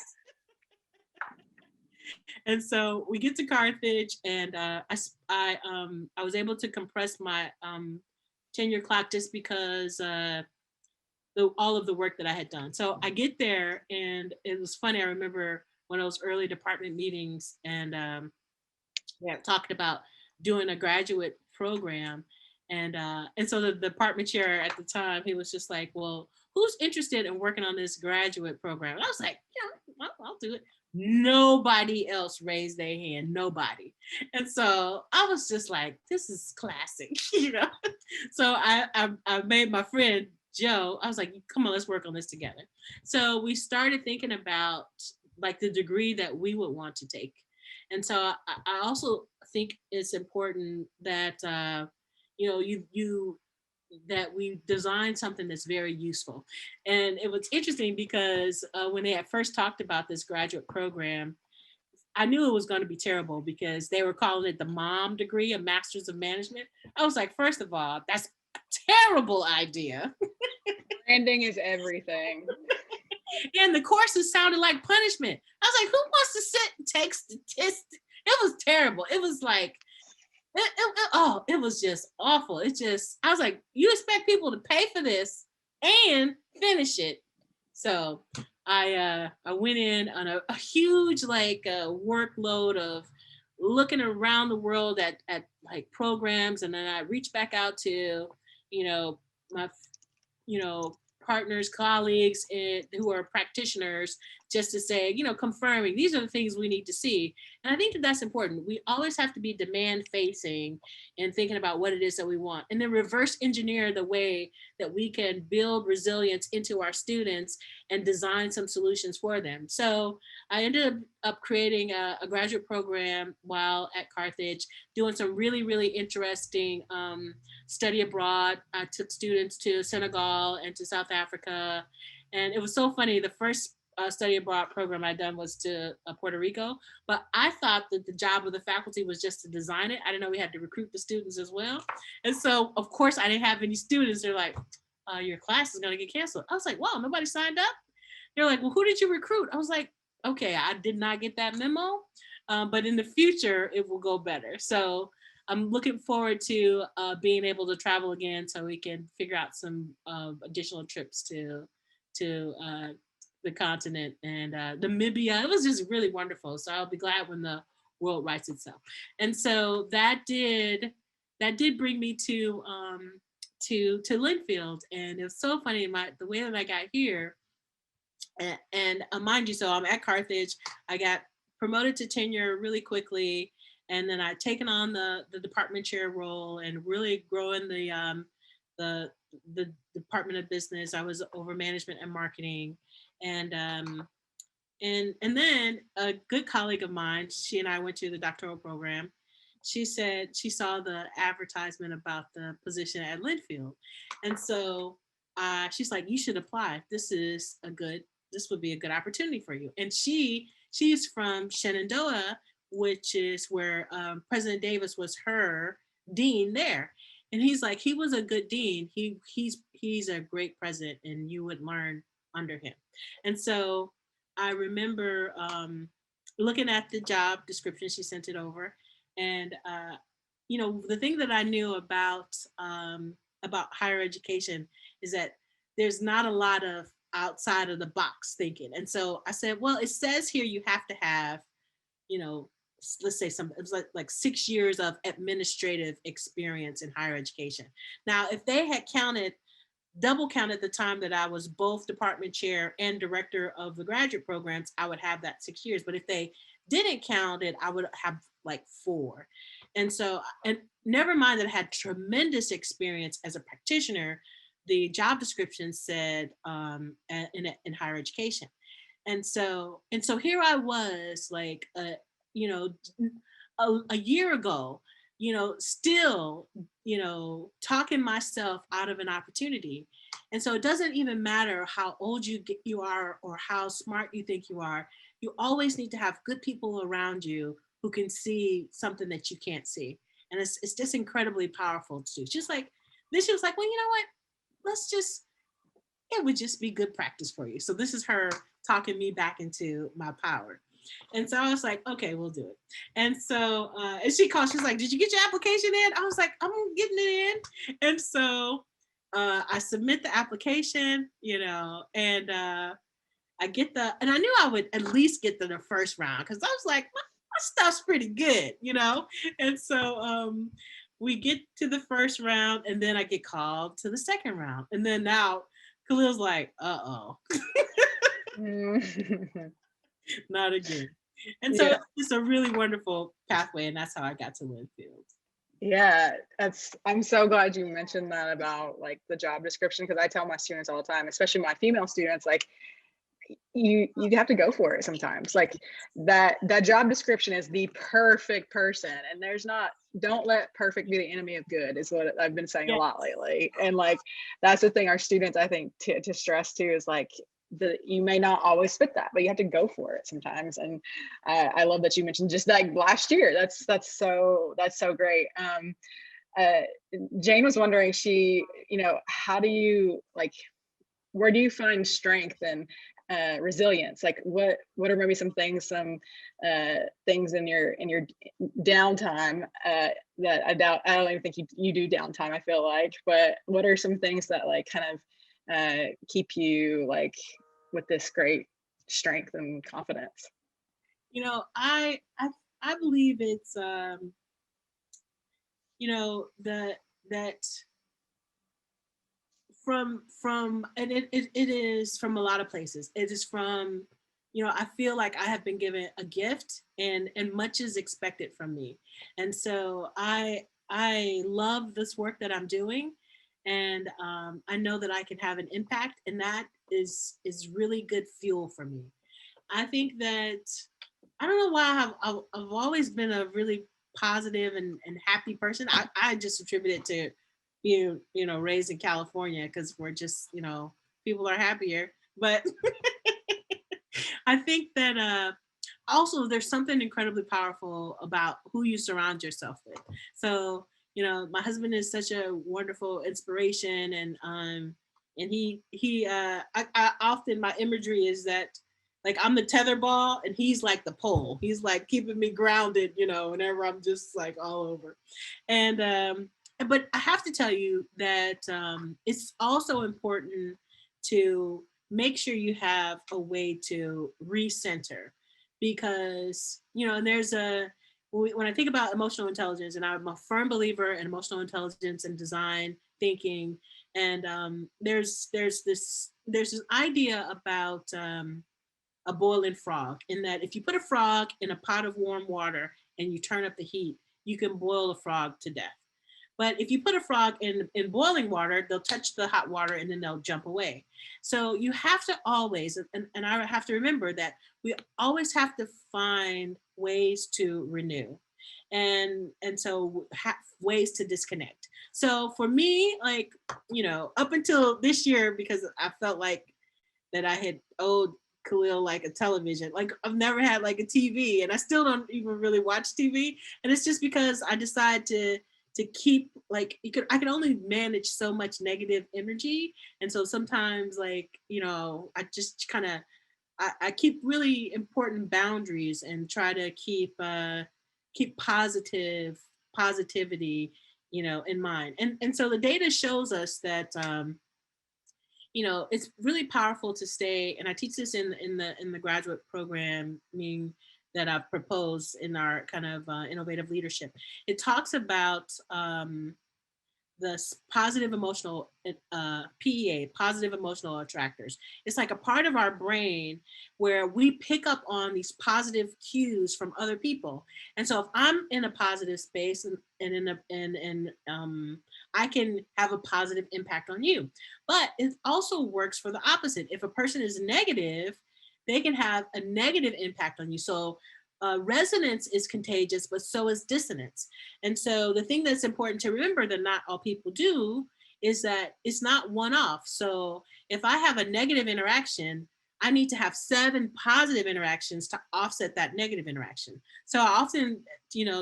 Speaker 3: And so we get to Carthage, and I was able to compress my tenure clock just because all of the work that I had done. So I get there, and it was funny. I remember one of those early department meetings, and we talked about doing a graduate program. And so the department chair at the time, he was just like, well, who's interested in working on this graduate program? And I was like, yeah, I'll do it. Nobody else raised their hand, nobody. And so I was just like, this is classic, So I made my friend Joe, I was like, come on, let's work on this together. So we started thinking about like the degree that we would want to take. And so I also think it's important that, you know, that we design something that's very useful. And it was interesting because when they had first talked about this graduate program, I knew it was going to be terrible because they were calling it the MOM degree, a Master's of Management. I was like, first of all, that's a terrible idea.
Speaker 2: Branding is everything.
Speaker 3: And the courses sounded like punishment. I was like, who wants to sit and take statistics? It was terrible. It was like, it was just awful. It just, I was like, you expect people to pay for this and finish it. So I went in on a huge like workload of looking around the world at like programs, and then I reached back out to, you know, my, you know, partners, colleagues, and who are practitioners, just to say, you know, confirming these are the things we need to see. And I think that that's important. We always have to be demand facing and thinking about what it is that we want, and then reverse engineer the way that we can build resilience into our students and design some solutions for them. So I ended up creating a graduate program while at Carthage, doing some really, really interesting study abroad. I took students to Senegal and to South Africa. And it was so funny. The first study abroad program I'd done was to Puerto Rico, but I thought that the job of the faculty was just to design it. I didn't know we had to recruit the students as well. And so of course I didn't have any students. They're like, your class is gonna get canceled. I was like, wow, nobody signed up? They're like, well, who did you recruit? I was like, okay, I did not get that memo, but in the future it will go better. So I'm looking forward to being able to travel again so we can figure out some additional trips to the continent and Namibia. It was just really wonderful. So I'll be glad when the world rights itself. And so that did bring me to Linfield. And it was so funny, the way that I got here, and mind you, so I'm at Carthage. I got promoted to tenure really quickly. And then I'd taken on the department chair role and really growing the Department of Business. I was over management and marketing. And then a good colleague of mine, she and I went to the doctoral program. She said she saw the advertisement about the position at Linfield. And so she's like, you should apply. This would be a good opportunity for you. And she's from Shenandoah, which is where President Davis was her dean there. And he's like, he was a good dean. He's a great president, and you would learn under him. And so I remember looking at the job description, she sent it over. And, you know, the thing that I knew about higher education is that there's not a lot of outside of the box thinking. And so I said, well, it says here you have to have, you know, let's say it was like 6 years of administrative experience in higher education. Now, if they had double counted the time that I was both department chair and director of the graduate programs, I would have that 6 years. But if they didn't count it, I would have like 4. And so, and never mind that I had tremendous experience as a practitioner, the job description said in higher education. And so here I was like, you know, a year ago, you know, still, you know, talking myself out of an opportunity. And so it doesn't even matter how old you are or how smart you think you are. You always need to have good people around you who can see something that you can't see. And it's just incredibly powerful too. Just like this, she was like, well, you know what? It would just be good practice for you. So this is her talking me back into my power. And so I was like, okay, we'll do it. And so, and she called, she's like, did you get your application in? I was like, I'm getting it in. And so I submit the application, you know, and I get and I knew I would at least get to the first round because I was like, my stuff's pretty good, you know? And so we get to the first round and then I get called to the second round. And then now Khalil's like, uh-oh. Not again. And so it's a really wonderful pathway, and that's how I got to Linfield.
Speaker 2: Yeah, I'm so glad you mentioned that about like the job description, because I tell my students all the time, especially my female students, like you have to go for it sometimes. Like that job description is the perfect person, and don't let perfect be the enemy of good is what I've been saying a lot lately. And like that's the thing our students, I think, to stress too, is like you may not always fit that, but you have to go for it sometimes. And I love that you mentioned just like last year. That's so great. Jane was wondering, how do you, like, where do you find strength and resilience? Like what are maybe some things in your downtime that I don't even think you do downtime, I feel like, but what are some things that like kind of keep you like with this great strength and confidence?
Speaker 3: I believe it's that from and it is from a lot of places. It is from, I feel like I have been given a gift, and much is expected from me. And so I love this work that I'm doing, and I know that I can have an impact, and that is really good fuel for me. I think that I don't know why I've always been a really positive and happy person. I just attribute it to being, raised in California, because we're just, people are happier. But I think that also there's something incredibly powerful about who you surround yourself with. So, my husband is such a wonderful inspiration, and I often, my imagery is that, like, I'm the tetherball and he's like the pole. He's like keeping me grounded, whenever I'm just like all over. And but I have to tell you that it's also important to make sure you have a way to recenter, because, and when I think about emotional intelligence, and I'm a firm believer in emotional intelligence and design thinking, and there's this idea about a boiling frog, in that if you put a frog in a pot of warm water and you turn up the heat, you can boil a frog to death. But if you put a frog in boiling water, they'll touch the hot water and then they'll jump away. So you have to always, and I have to remember that we always have to find ways to renew, and so ways to disconnect. So for me, like, up until this year, because I felt like that I had owed Khalil like a television. Like, I've never had like a TV, and I still don't even really watch TV. And it's just because I decided to keep, like, I can only manage so much negative energy. And so sometimes, like, I just kind of, I keep really important boundaries and try to keep positivity, in mind. And so the data shows us that, it's really powerful to stay, and I teach this in the graduate program that I've proposed in our kind of innovative leadership. It talks about the positive emotional PEA, positive emotional attractors. It's like a part of our brain where we pick up on these positive cues from other people. And so if I'm in a positive space, and I can have a positive impact on you. But it also works for the opposite. If a person is negative, they can have a negative impact on you. So resonance is contagious, but so is dissonance. And so the thing that's important to remember that not all people do is that it's not one-off. So if I have a negative interaction, I need to have 7 positive interactions to offset that negative interaction. So I often,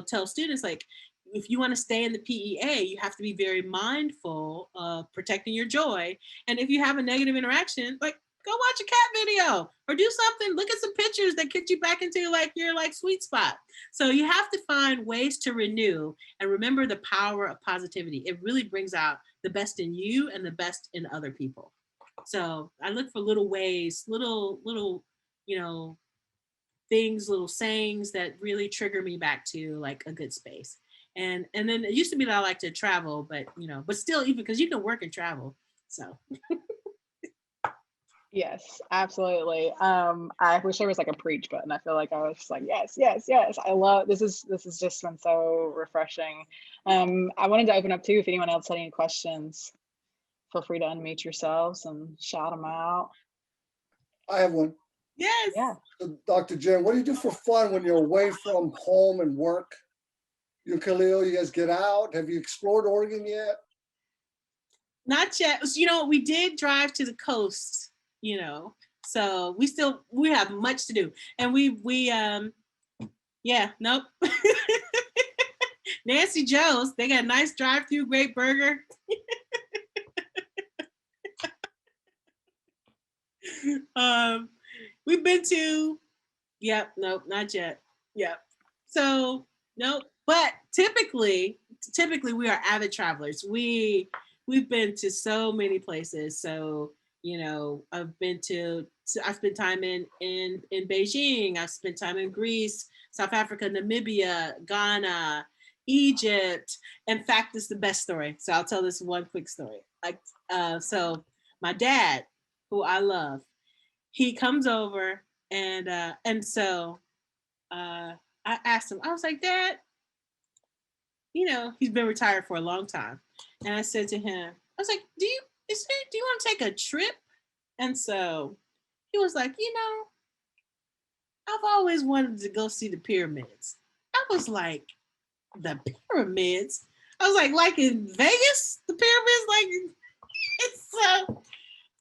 Speaker 3: tell students, like, if you want to stay in the PEA, you have to be very mindful of protecting your joy. And if you have a negative interaction, like, go watch a cat video or do something. Look at some pictures that get you back into like your like sweet spot. So you have to find ways to renew, and remember the power of positivity. It really brings out the best in you and the best in other people. So I look for little ways, little things, little sayings that really trigger me back to like a good space. And then it used to be that I like to travel, but but still, even because you can work and travel. So
Speaker 2: Yes, absolutely. I wish there was like a preach button. I feel like I was just like, yes, yes, yes. I love this is just been so refreshing. I wanted to open up too, if anyone else had any questions, feel free to unmute yourselves and shout them out.
Speaker 5: I have one.
Speaker 1: Yes.
Speaker 2: Yeah.
Speaker 5: So, Dr. Jen, what do you do for fun when you're away from home and work? You and Khalil, you guys get out? Have you explored Oregon yet?
Speaker 3: Not yet. You know, we did drive to the coast, you know, so we have much to do. And yeah, nope. Nancy Joe's, they got a nice drive-through, great burger. We've been to, yep, nope, not yet. Yep. So, nope. But typically we are avid travelers. We've been to so many places. So, you know, I've spent time in Beijing. I've spent time in Greece, South Africa, Namibia, Ghana, Egypt. In fact, this is the best story. So I'll tell this one quick story. So my dad, who I love, he comes over and so I asked him, I was like, Dad, you know, he's been retired for a long time. And I said to him, I was like, do you want to take a trip? And so he was like, you know, I've always wanted to go see the pyramids. I was like, the pyramids? I was like in Vegas, the pyramids, like, it's so,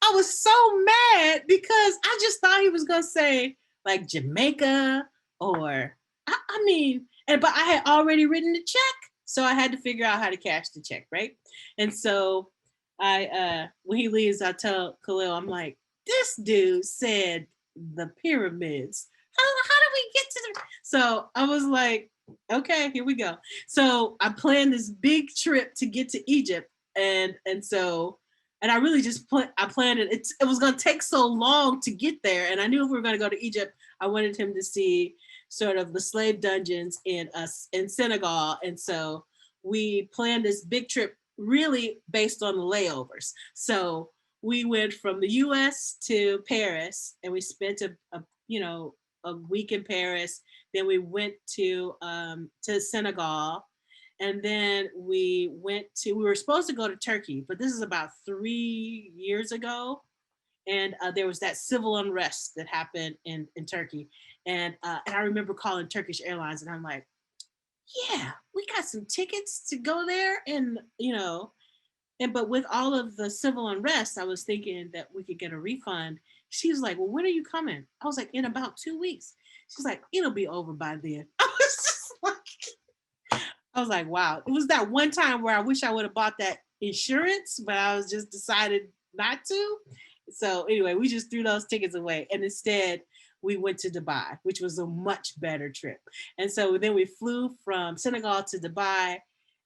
Speaker 3: I was so mad because I just thought he was gonna say like Jamaica or I mean, but I had already written the check, so I had to figure out how to cash the check, right? And so when he leaves, I tell Khalil, I'm like, this dude said the pyramids. How did we get to the? So I was like, okay, here we go. So I planned this big trip to get to Egypt, and so. And I really just I planned it. It was going to take so long to get there. And I knew if we were going to go to Egypt, I wanted him to see sort of the slave dungeons in Senegal. And so we planned this big trip really based on the layovers. So we went from the US to Paris and we spent a week in Paris. Then we went to Senegal. And then we were supposed to go to Turkey, but this is about 3 years ago. And there was that civil unrest that happened in Turkey. And I remember calling Turkish Airlines and I'm like, yeah, we got some tickets to go there. And, you know, but with all of the civil unrest, I was thinking that we could get a refund. She was like, well, when are you coming? I was like, in about 2 weeks. She's like, it'll be over by then. I was just like, I was like, wow. It was that one time where I wish I would have bought that insurance, but I was just decided not to. So anyway, we just threw those tickets away. And instead, we went to Dubai, which was a much better trip. And so then we flew from Senegal to Dubai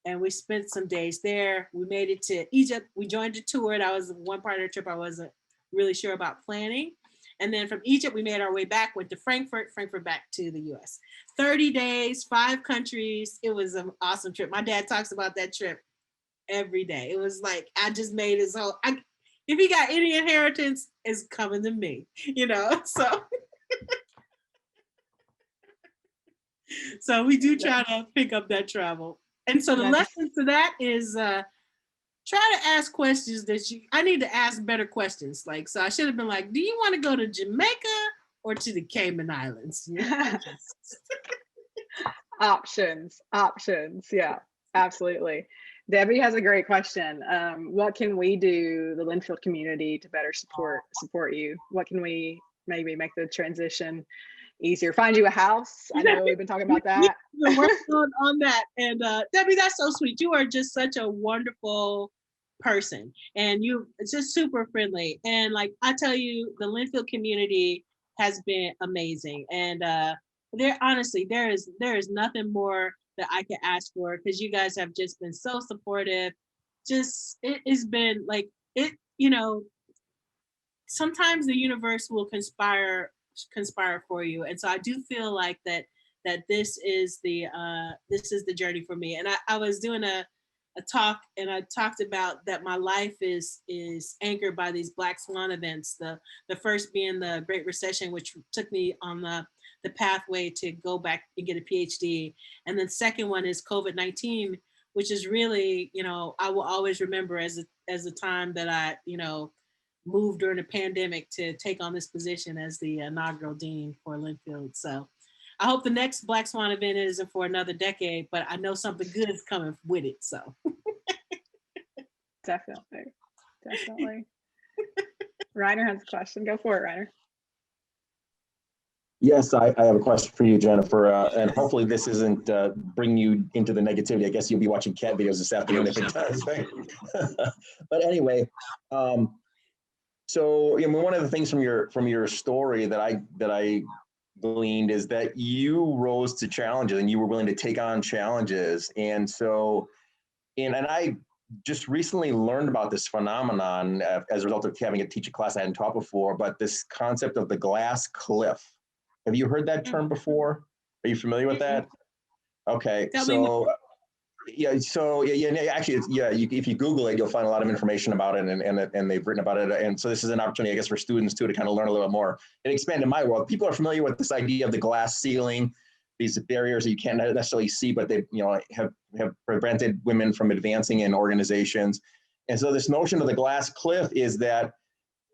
Speaker 3: and we spent some days there. We made it to Egypt. We joined a tour. That was one part of the trip I wasn't really sure about planning. And then from Egypt, we made our way back, went to Frankfurt back to the US. 30 days, 5 countries. It was an awesome trip. My dad talks about that trip every day. It was like, I just made his whole, if he got any inheritance, it's coming to me, you know? So we do try to pick up that travel. And so the lesson to that is, try to ask questions I need to ask better questions. Like, so I should have been like, do you want to go to Jamaica or to the Cayman Islands? Yeah.
Speaker 2: Options. Yeah, absolutely. Debbie has a great question. What can we do, the Linfield community, to better support you? What can we maybe make the transition easier? Find you a house. I know we've been talking about that.
Speaker 3: We're working on that. And Debbie, that's so sweet. You are just such a wonderful person, and it's just super friendly. And like I tell you, the Linfield community has been amazing. And there is nothing more that I can ask for, because you guys have just been so supportive. Just it has been like it, you know, sometimes the universe will conspire for you. And so I do feel like that this is the journey for me. And I was doing a talk, and I talked about that my life is anchored by these Black Swan events. The first being the Great Recession, which took me on the pathway to go back and get a PhD. And then second one is COVID-19, which is really, you know, I will always remember as a time that I, you know, moved during the pandemic to take on this position as the inaugural dean for Linfield. So I hope the next Black Swan event isn't for another decade, but I know something good is coming with it. So
Speaker 2: Definitely. Reiner has a question. Go for it, Reiner.
Speaker 6: Yes, I have a question for you, Jennifer, and hopefully this isn't bringing you into the negativity. I guess you'll be watching cat videos this afternoon if it does. Right? But anyway, so one of the things from your story that I gleaned is that you rose to challenges and you were willing to take on challenges, and so and I just recently learned about this phenomenon as a result of having to teach a class I hadn't taught before, but this concept of the glass cliff. Have you heard that term before? Are you familiar with that? Okay, so actually, if you Google it, you'll find a lot of information about it, and they've written about it. And so this is an opportunity, I guess, for students too to kind of learn a little bit more and expand in my world. People are familiar with this idea of the glass ceiling, these barriers that you can't necessarily see, but they have prevented women from advancing in organizations. And so this notion of the glass cliff is that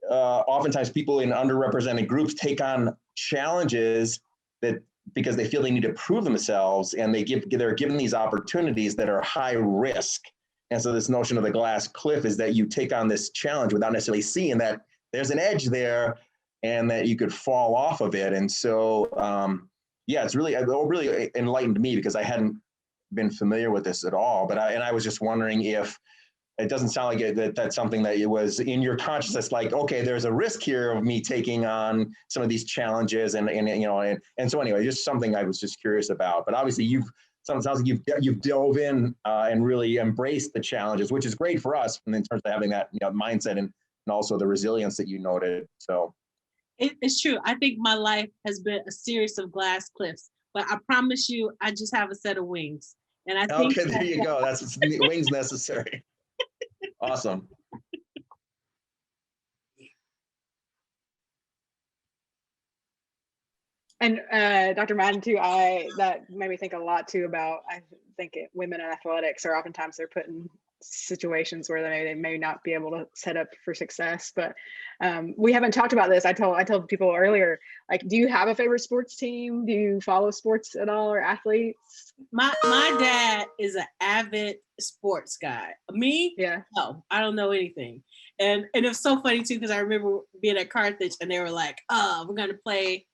Speaker 6: oftentimes people in underrepresented groups take on challenges that because they feel they need to prove themselves, and they're given these opportunities that are high risk. And so this notion of the glass cliff is that you take on this challenge without necessarily seeing that there's an edge there and that you could fall off of it. And so, it's really enlightened me because I hadn't been familiar with this at all. But I was just wondering if it doesn't sound like that's something that it was in your consciousness, like, okay, there's a risk here of me taking on some of these challenges, and so anyway, just something I was just curious about. But obviously, sounds like you've dove in and really embraced the challenges, which is great for us in terms of having that mindset and also the resilience that you noted. So
Speaker 3: it's true. I think my life has been a series of glass cliffs, but I promise you, I just have a set of wings, and I think
Speaker 6: okay, there you go. That's wings necessary. Awesome.
Speaker 2: And Dr. Madden too, that made me think a lot too about, I think women in athletics are oftentimes they're put in situations where they may not be able to set up for success. But we haven't talked about this. I told people earlier, like, do you have a favorite sports team? Do you follow sports at all or athletes?
Speaker 3: My dad is an avid sports guy. Me?
Speaker 2: Yeah.
Speaker 3: No, I don't know anything. And it was so funny too, because I remember being at Carthage and they were like, we're gonna play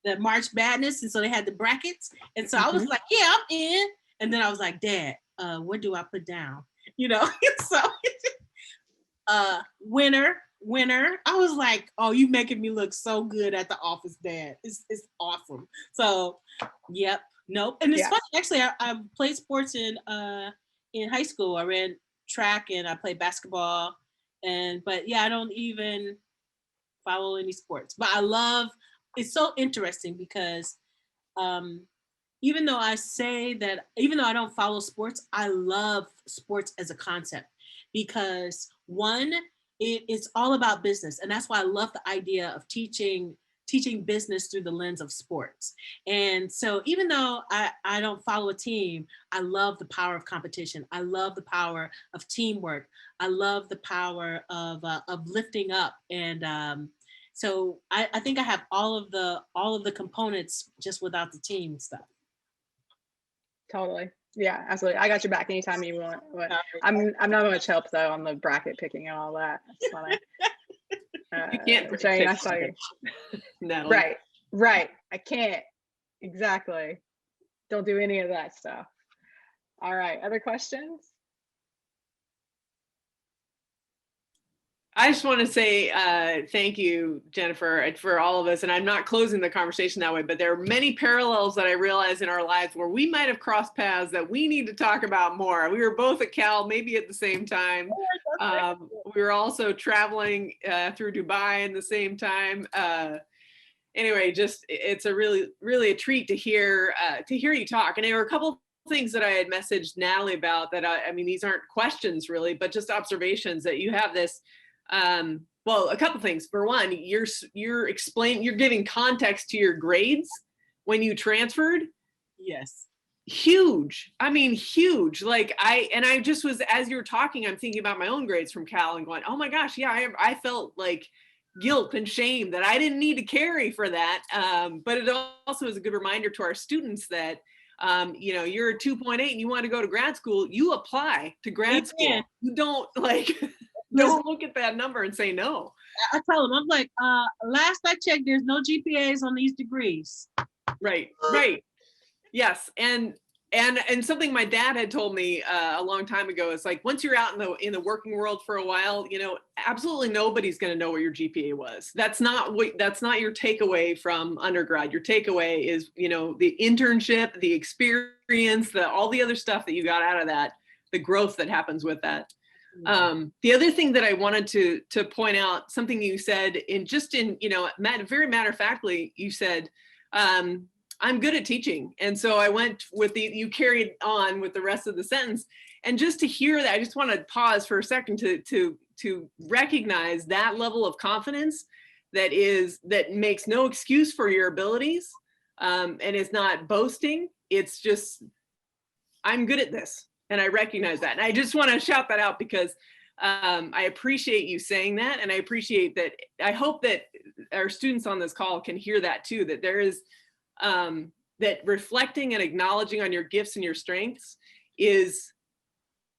Speaker 3: the March Madness. And so they had the brackets. And so I was like, yeah, I'm in. And then I was like, Dad, what do I put down? So winner. I was like, oh, you making me look so good at the office, Dad. It's awesome. So, yep. Nope. And it's funny, actually, I played sports in high school. I ran track and I played basketball. But I don't even follow any sports. But it's so interesting because even though I don't follow sports, I love sports as a concept because one, it's all about business. And that's why I love the idea of teaching business through the lens of sports. And so even though I don't follow a team, I love the power of competition. I love the power of teamwork. I love the power of lifting up. And so I think I have all of the components just without the team stuff.
Speaker 2: Totally. Yeah, absolutely. I got your back anytime you want. I'm not much help though on the bracket picking and all that. That's funny.
Speaker 1: You can't.
Speaker 2: Jane, I saw you.
Speaker 1: No.
Speaker 2: Right. I can't. Exactly. Don't do any of that stuff. All right. Other questions?
Speaker 1: I just want to say thank you, Jennifer, for all of us. And I'm not closing the conversation that way, but there are many parallels that I realize in our lives where we might have crossed paths that we need to talk about more. We were both at Cal, maybe at the same time. We were also traveling through Dubai in the same time. Anyway, just it's a really a treat to hear you talk. And there were a couple things that I had messaged Natalie about that I mean, these aren't questions really, but just observations that you have this. Well, a couple things. For one, you're giving context to your grades when you transferred.
Speaker 3: Yes.
Speaker 1: huge. I mean, huge. Like I just was, as you were talking, I'm thinking about my own grades from Cal and going, oh my gosh, yeah, I felt like guilt and shame that I didn't need to carry for that. But it also is a good reminder to our students that, you know, you're a 2.8 and you want to go to grad school, you apply to grad school. You don't like, don't look at that number and say no.
Speaker 3: I tell them, I'm like, last I checked, there's no GPAs on these degrees.
Speaker 1: Right. Yes. And something my dad had told me a long time ago is like, once you're out in the working world for a while, you know, absolutely nobody's going to know what your GPA was. That's not your takeaway from undergrad. Your takeaway is, you know, the internship, the experience, all the other stuff that you got out of that, the growth that happens with that. The other thing that I wanted to point out, something you said you know, very matter of factly, you said, I'm good at teaching. And so I went with you carried on with the rest of the sentence. And just to hear that, I just want to pause for a second to recognize that level of confidence that makes no excuse for your abilities, and is not boasting. It's just, I'm good at this. And I recognize that. And I just want to shout that out because I appreciate you saying that. And I appreciate that. I hope that our students on this call can hear that too, that there is, that reflecting and acknowledging on your gifts and your strengths is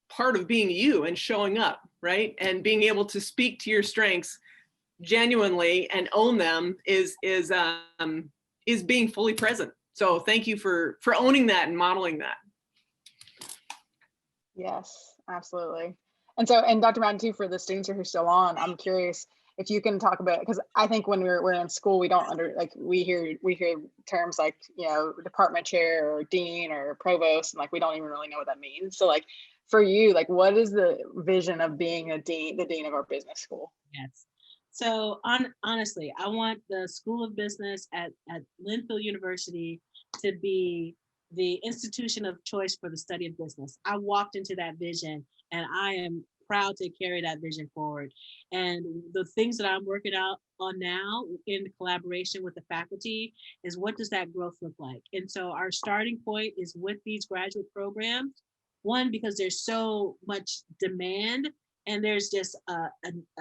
Speaker 1: part of being you and showing up, right? And being able to speak to your strengths genuinely and own them is being fully present. So thank you for owning that and modeling that.
Speaker 2: Yes, absolutely. And Dr. Madden too, for the students who are still on, I'm curious if you can talk about, because I think when we're in school, we don't we hear terms like, you know, department chair or dean or provost, and like we don't even really know what that means. So like for you, like what is the vision of being the dean of our business school?
Speaker 3: Yes. So honestly, I want the School of Business at Linfield University to be the institution of choice for the study of business. I walked into that vision and I am proud to carry that vision forward. And the things that I'm working on now in collaboration with the faculty is, what does that growth look like? And so our starting point is with these graduate programs. One, because there's so much demand and there's just a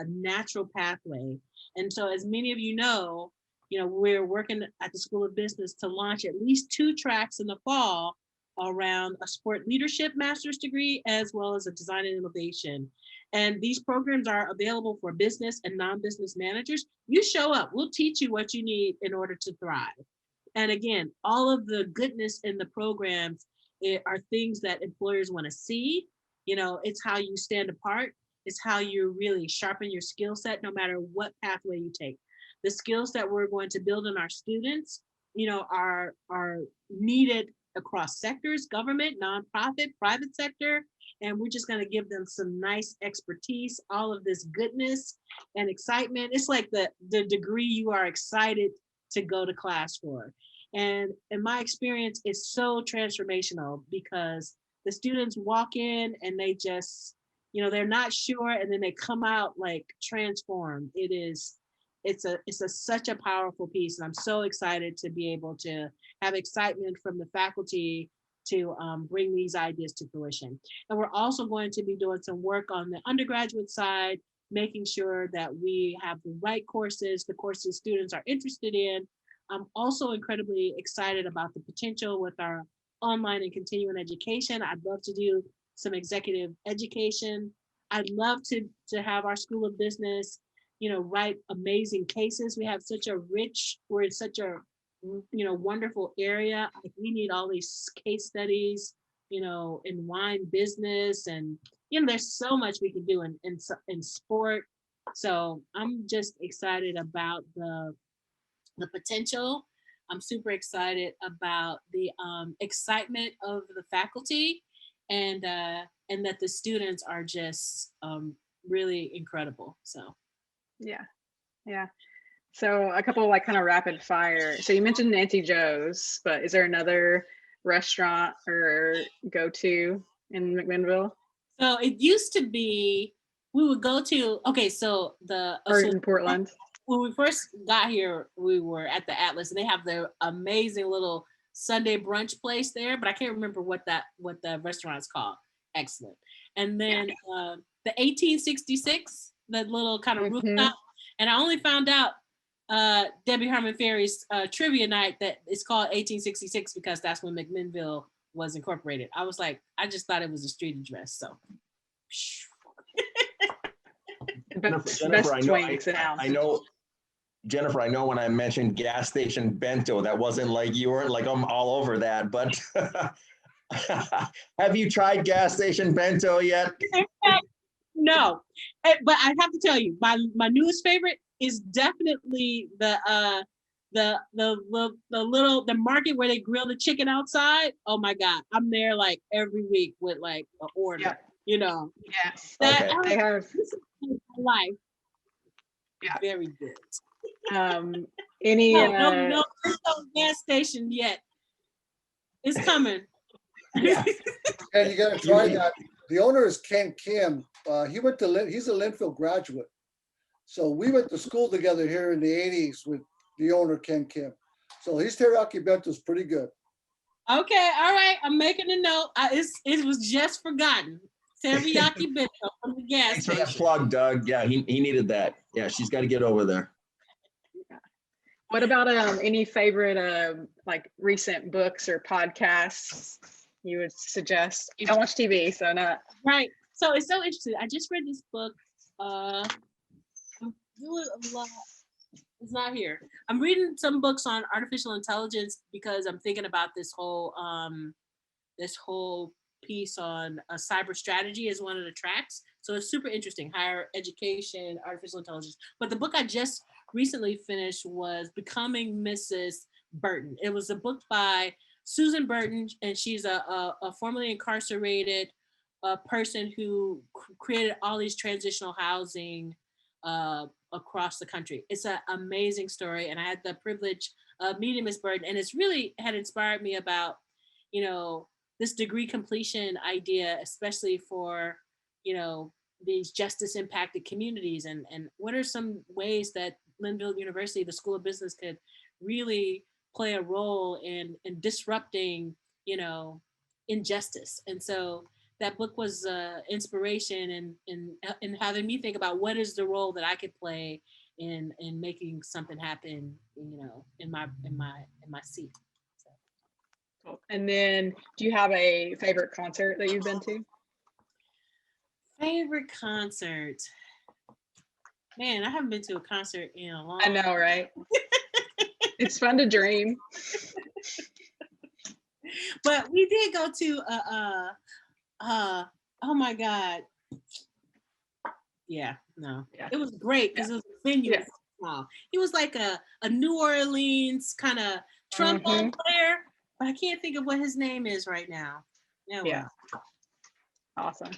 Speaker 3: natural pathway. And so as many of you know, we're working at the School of Business to launch at least 2 tracks in the fall around a sport leadership master's degree, as well as a design and innovation. And these programs are available for business and non-business managers. You show up, we'll teach you what you need in order to thrive. And again, all of the goodness in the programs are things that employers want to see. It's how you stand apart. It's how you really sharpen your skill set, no matter what pathway you take. The skills that we're going to build in our students, are needed across sectors, government, nonprofit, private sector, and we're just going to give them some nice expertise, all of this goodness and excitement. It's like the degree you are excited to go to class for. And in my experience, it's so transformational because the students walk in and they just, they're not sure, and then they come out like transformed. It's such a powerful piece, and I'm so excited to be able to have excitement from the faculty to bring these ideas to fruition. And we're also going to be doing some work on the undergraduate side, making sure that we have the right courses, the courses students are interested in. I'm also incredibly excited about the potential with our online and continuing education. I'd love to do some executive education. I'd love to have our School of Business write amazing cases. We're in such a wonderful area. We need all these case studies, in wine business, and there's so much we can do in sport. So I'm just excited about the potential. I'm super excited about the excitement of the faculty, and that the students are just really incredible. So.
Speaker 2: Yeah. So a couple of kind of rapid fire. So you mentioned Nancy Joe's, but is there another restaurant or go-to in McMinnville?
Speaker 3: So it used to be, we would go to, or
Speaker 2: in Portland.
Speaker 3: When we first got here, we were at the Atlas, and they have their amazing little Sunday brunch place there, but I can't remember what the restaurant's called. Excellent. And then the 1866, the little kind of rooftop. And I only found out Debbie Harmon Ferry's trivia night that it's called 1866 because that's when McMinnville was incorporated. I was like, I just thought it was a street address. So.
Speaker 6: Jennifer, Jennifer, I know when I mentioned gas station bento, that wasn't like you weren't like I'm all over that, but have you tried gas station bento yet?
Speaker 3: No, but I have to tell you, my newest favorite is definitely the market where they grill the chicken outside. Oh my God, I'm there like every week with like an order. Yeah. You know,
Speaker 2: yes,
Speaker 3: that
Speaker 2: they have
Speaker 3: life.
Speaker 2: Yeah,
Speaker 3: very good.
Speaker 2: Any
Speaker 3: no gas station yet. It's coming.
Speaker 5: Yeah. And you gotta try that. The owner is Ken Kim. He's a Linfield graduate. So we went to school together here in the 80s with the owner, Ken Kim. So his teriyaki bento is pretty good.
Speaker 3: Okay, all right. I'm making a note. It was just forgotten. Teriyaki bento from the gas
Speaker 6: Thanks
Speaker 3: station.
Speaker 6: for that plug, Doug. Yeah, he needed that. Yeah, she's got to get over there.
Speaker 2: What about any favorite like recent books or podcasts you would suggest? You don't watch TV, so not.
Speaker 3: Right. So it's so interesting. I just read this book. I'm doing a lot. It's not here. I'm reading some books on artificial intelligence because I'm thinking about this whole piece on cyber strategy as one of the tracks. So it's super interesting. Higher education, artificial intelligence. But the book I just recently finished was Becoming Mrs. Burton. It was a book by Susan Burton, and she's a formerly incarcerated person who created all these transitional housing across the country. It's an amazing story, and I had the privilege of meeting Miss Burton, and it's really had inspired me about, you know, this degree completion idea, especially for, you know, these justice impacted communities, and what are some ways that Linfield University, the School of Business, could really play a role in disrupting, you know, injustice. And so that book was inspiration and having me think about what is the role that I could play in making something happen, you know, in my seat. So.
Speaker 2: Cool. And then, do you have a favorite concert that you've been to?
Speaker 3: Favorite concert? Man, I haven't been to a concert in a long
Speaker 2: time. I know, right? It's fun to dream.
Speaker 3: But we did go to oh my God. Yeah, no. Yeah. It was great because it was a venue. Yeah. Small. He was like a New Orleans kind of trombone player, but I can't think of what his name is right now.
Speaker 2: Yeah. Awesome.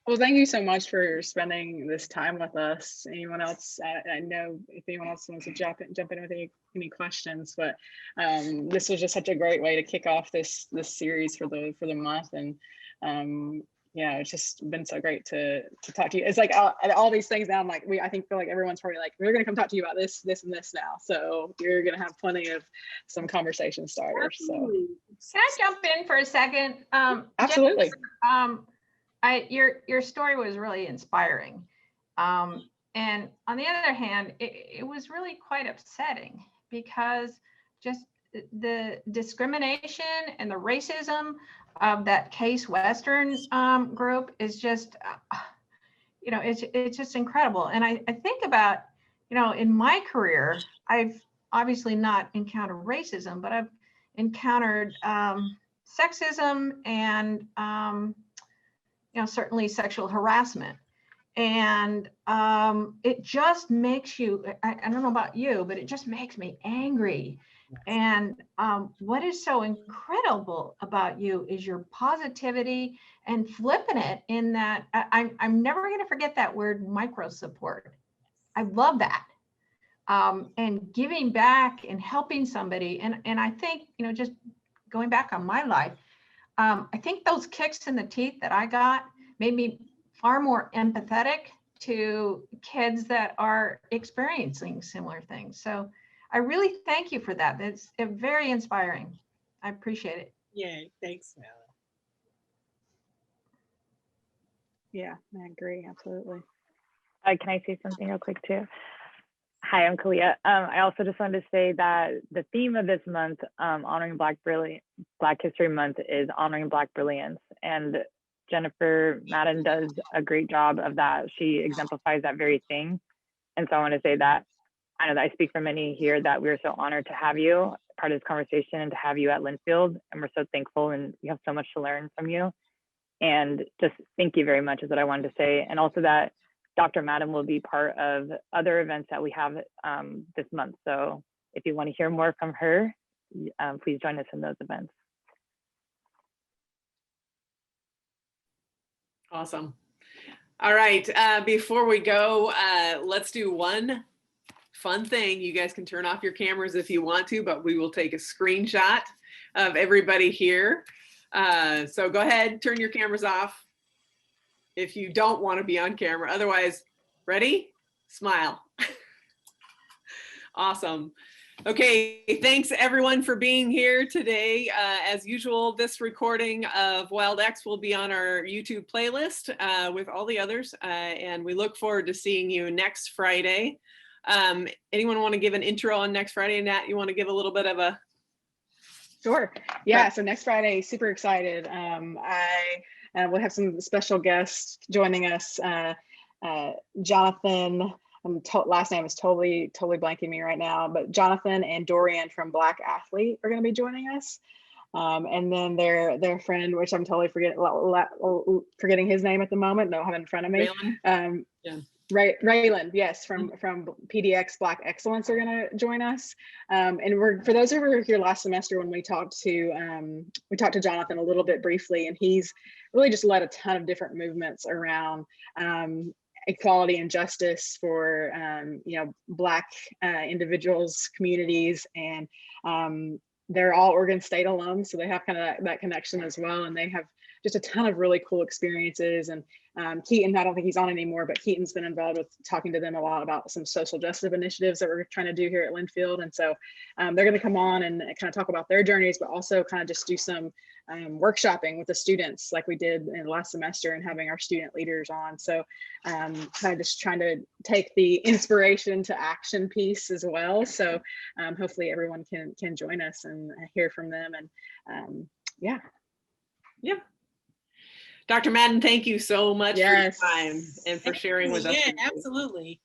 Speaker 2: Well, thank you so much for spending this time with us. Anyone else? I know if anyone else wants to jump in with any questions, but this was just such a great way to kick off this series for the month, and yeah, it's just been so great to talk to you. It's like all these things now. I'm like, I feel like everyone's probably like, we're gonna come talk to you about this, and this now. So you're gonna have plenty of some conversation starters.
Speaker 4: Absolutely. So can I jump in for a second?
Speaker 2: Absolutely.
Speaker 4: Jennifer, your story was really inspiring. And on the other hand, it was really quite upsetting because just the discrimination and the racism of that Case Western group is just, you know, it's just incredible. And I think about, you know, in my career, I've obviously not encountered racism, but I've encountered sexism and, you know, certainly sexual harassment. And it just makes you, I don't know about you, but it just makes me angry. And what is so incredible about you is your positivity and flipping it in that, I'm never going to forget that word, micro support. I love that. And giving back and helping somebody. And I think, you know, just going back on my life, I think those kicks in the teeth that I got made me far more empathetic to kids that are experiencing similar things. So I really thank you for that. That's very inspiring. I appreciate it.
Speaker 3: Yay, thanks, Val.
Speaker 2: Yeah, I agree. Absolutely.
Speaker 7: Can I say something real quick too? Hi, I'm Kalia. I also just wanted to say that the theme of this month, honoring Black History Month, is honoring Black Brilliance. And Jennifer Madden does a great job of that. She exemplifies that very thing. And so I want to say that I know that I speak for many here that we're so honored to have you part of this conversation and to have you at Linfield. And we're so thankful and we have so much to learn from you. And just thank you very much is what I wanted to say. And also that Dr. Madden will be part of other events that we have this month. So if you want to hear more from her, please join us in those events.
Speaker 1: Awesome. All right, before we go, let's do one fun thing. You guys can turn off your cameras if you want to, but we will take a screenshot of everybody here. So go ahead, turn your cameras off if you don't want to be on camera. Otherwise, ready? Smile. Awesome. Okay, thanks everyone for being here today. As usual, this recording of WildX will be on our YouTube playlist with all the others, and we look forward to seeing you next Friday. Anyone want to give an intro on next Friday? Nat, you want to give a little bit of a...
Speaker 2: Sure. Yeah. So next Friday, super excited. We'll have some special guests joining us. Jonathan, last name is totally blanking me right now, but Jonathan and Dorian from Black Athlete are going to be joining us. And then their friend, which I'm totally forgetting his name at the moment. Don't have it in front of me.
Speaker 1: Raylan? Yeah.
Speaker 2: Raylan, yes, from PDX Black Excellence are going to join us. And for those who were here last semester when we talked to Jonathan a little bit briefly, and he's really just led a ton of different movements around equality and justice for Black individuals, communities, and they're all Oregon State alums, so they have kind of that connection as well, and they have just a ton of really cool experiences. And Keaton, I don't think he's on anymore, but Keaton's been involved with talking to them a lot about some social justice initiatives that we're trying to do here at Linfield. And so they're going to come on and kind of talk about their journeys, but also kind of just do some workshopping with the students like we did in last semester and having our student leaders on. So kind of just trying to take the inspiration to action piece as well. So hopefully everyone can join us and hear from them. And yeah.
Speaker 1: Dr. Madden, thank you so much for your
Speaker 2: Yes.
Speaker 1: time and for sharing with us.
Speaker 3: Yeah, absolutely.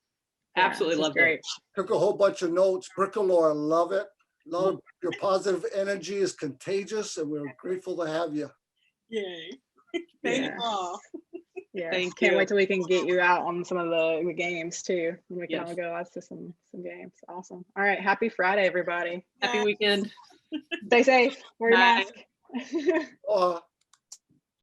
Speaker 1: Absolutely loved it.
Speaker 5: Took a whole bunch of notes. Bricolore, love it. Love your positive energy is contagious, and we're grateful to have you.
Speaker 3: Yay. Thank you all.
Speaker 2: Yeah,
Speaker 1: Thank
Speaker 2: can't
Speaker 1: you.
Speaker 2: wait till we can get you out on some of the games too. And we can
Speaker 1: Yes.
Speaker 2: all go out to some games. Awesome. All right, happy Friday, everybody.
Speaker 1: Happy weekend.
Speaker 2: Stay safe. Wear your
Speaker 1: Bye.
Speaker 2: mask.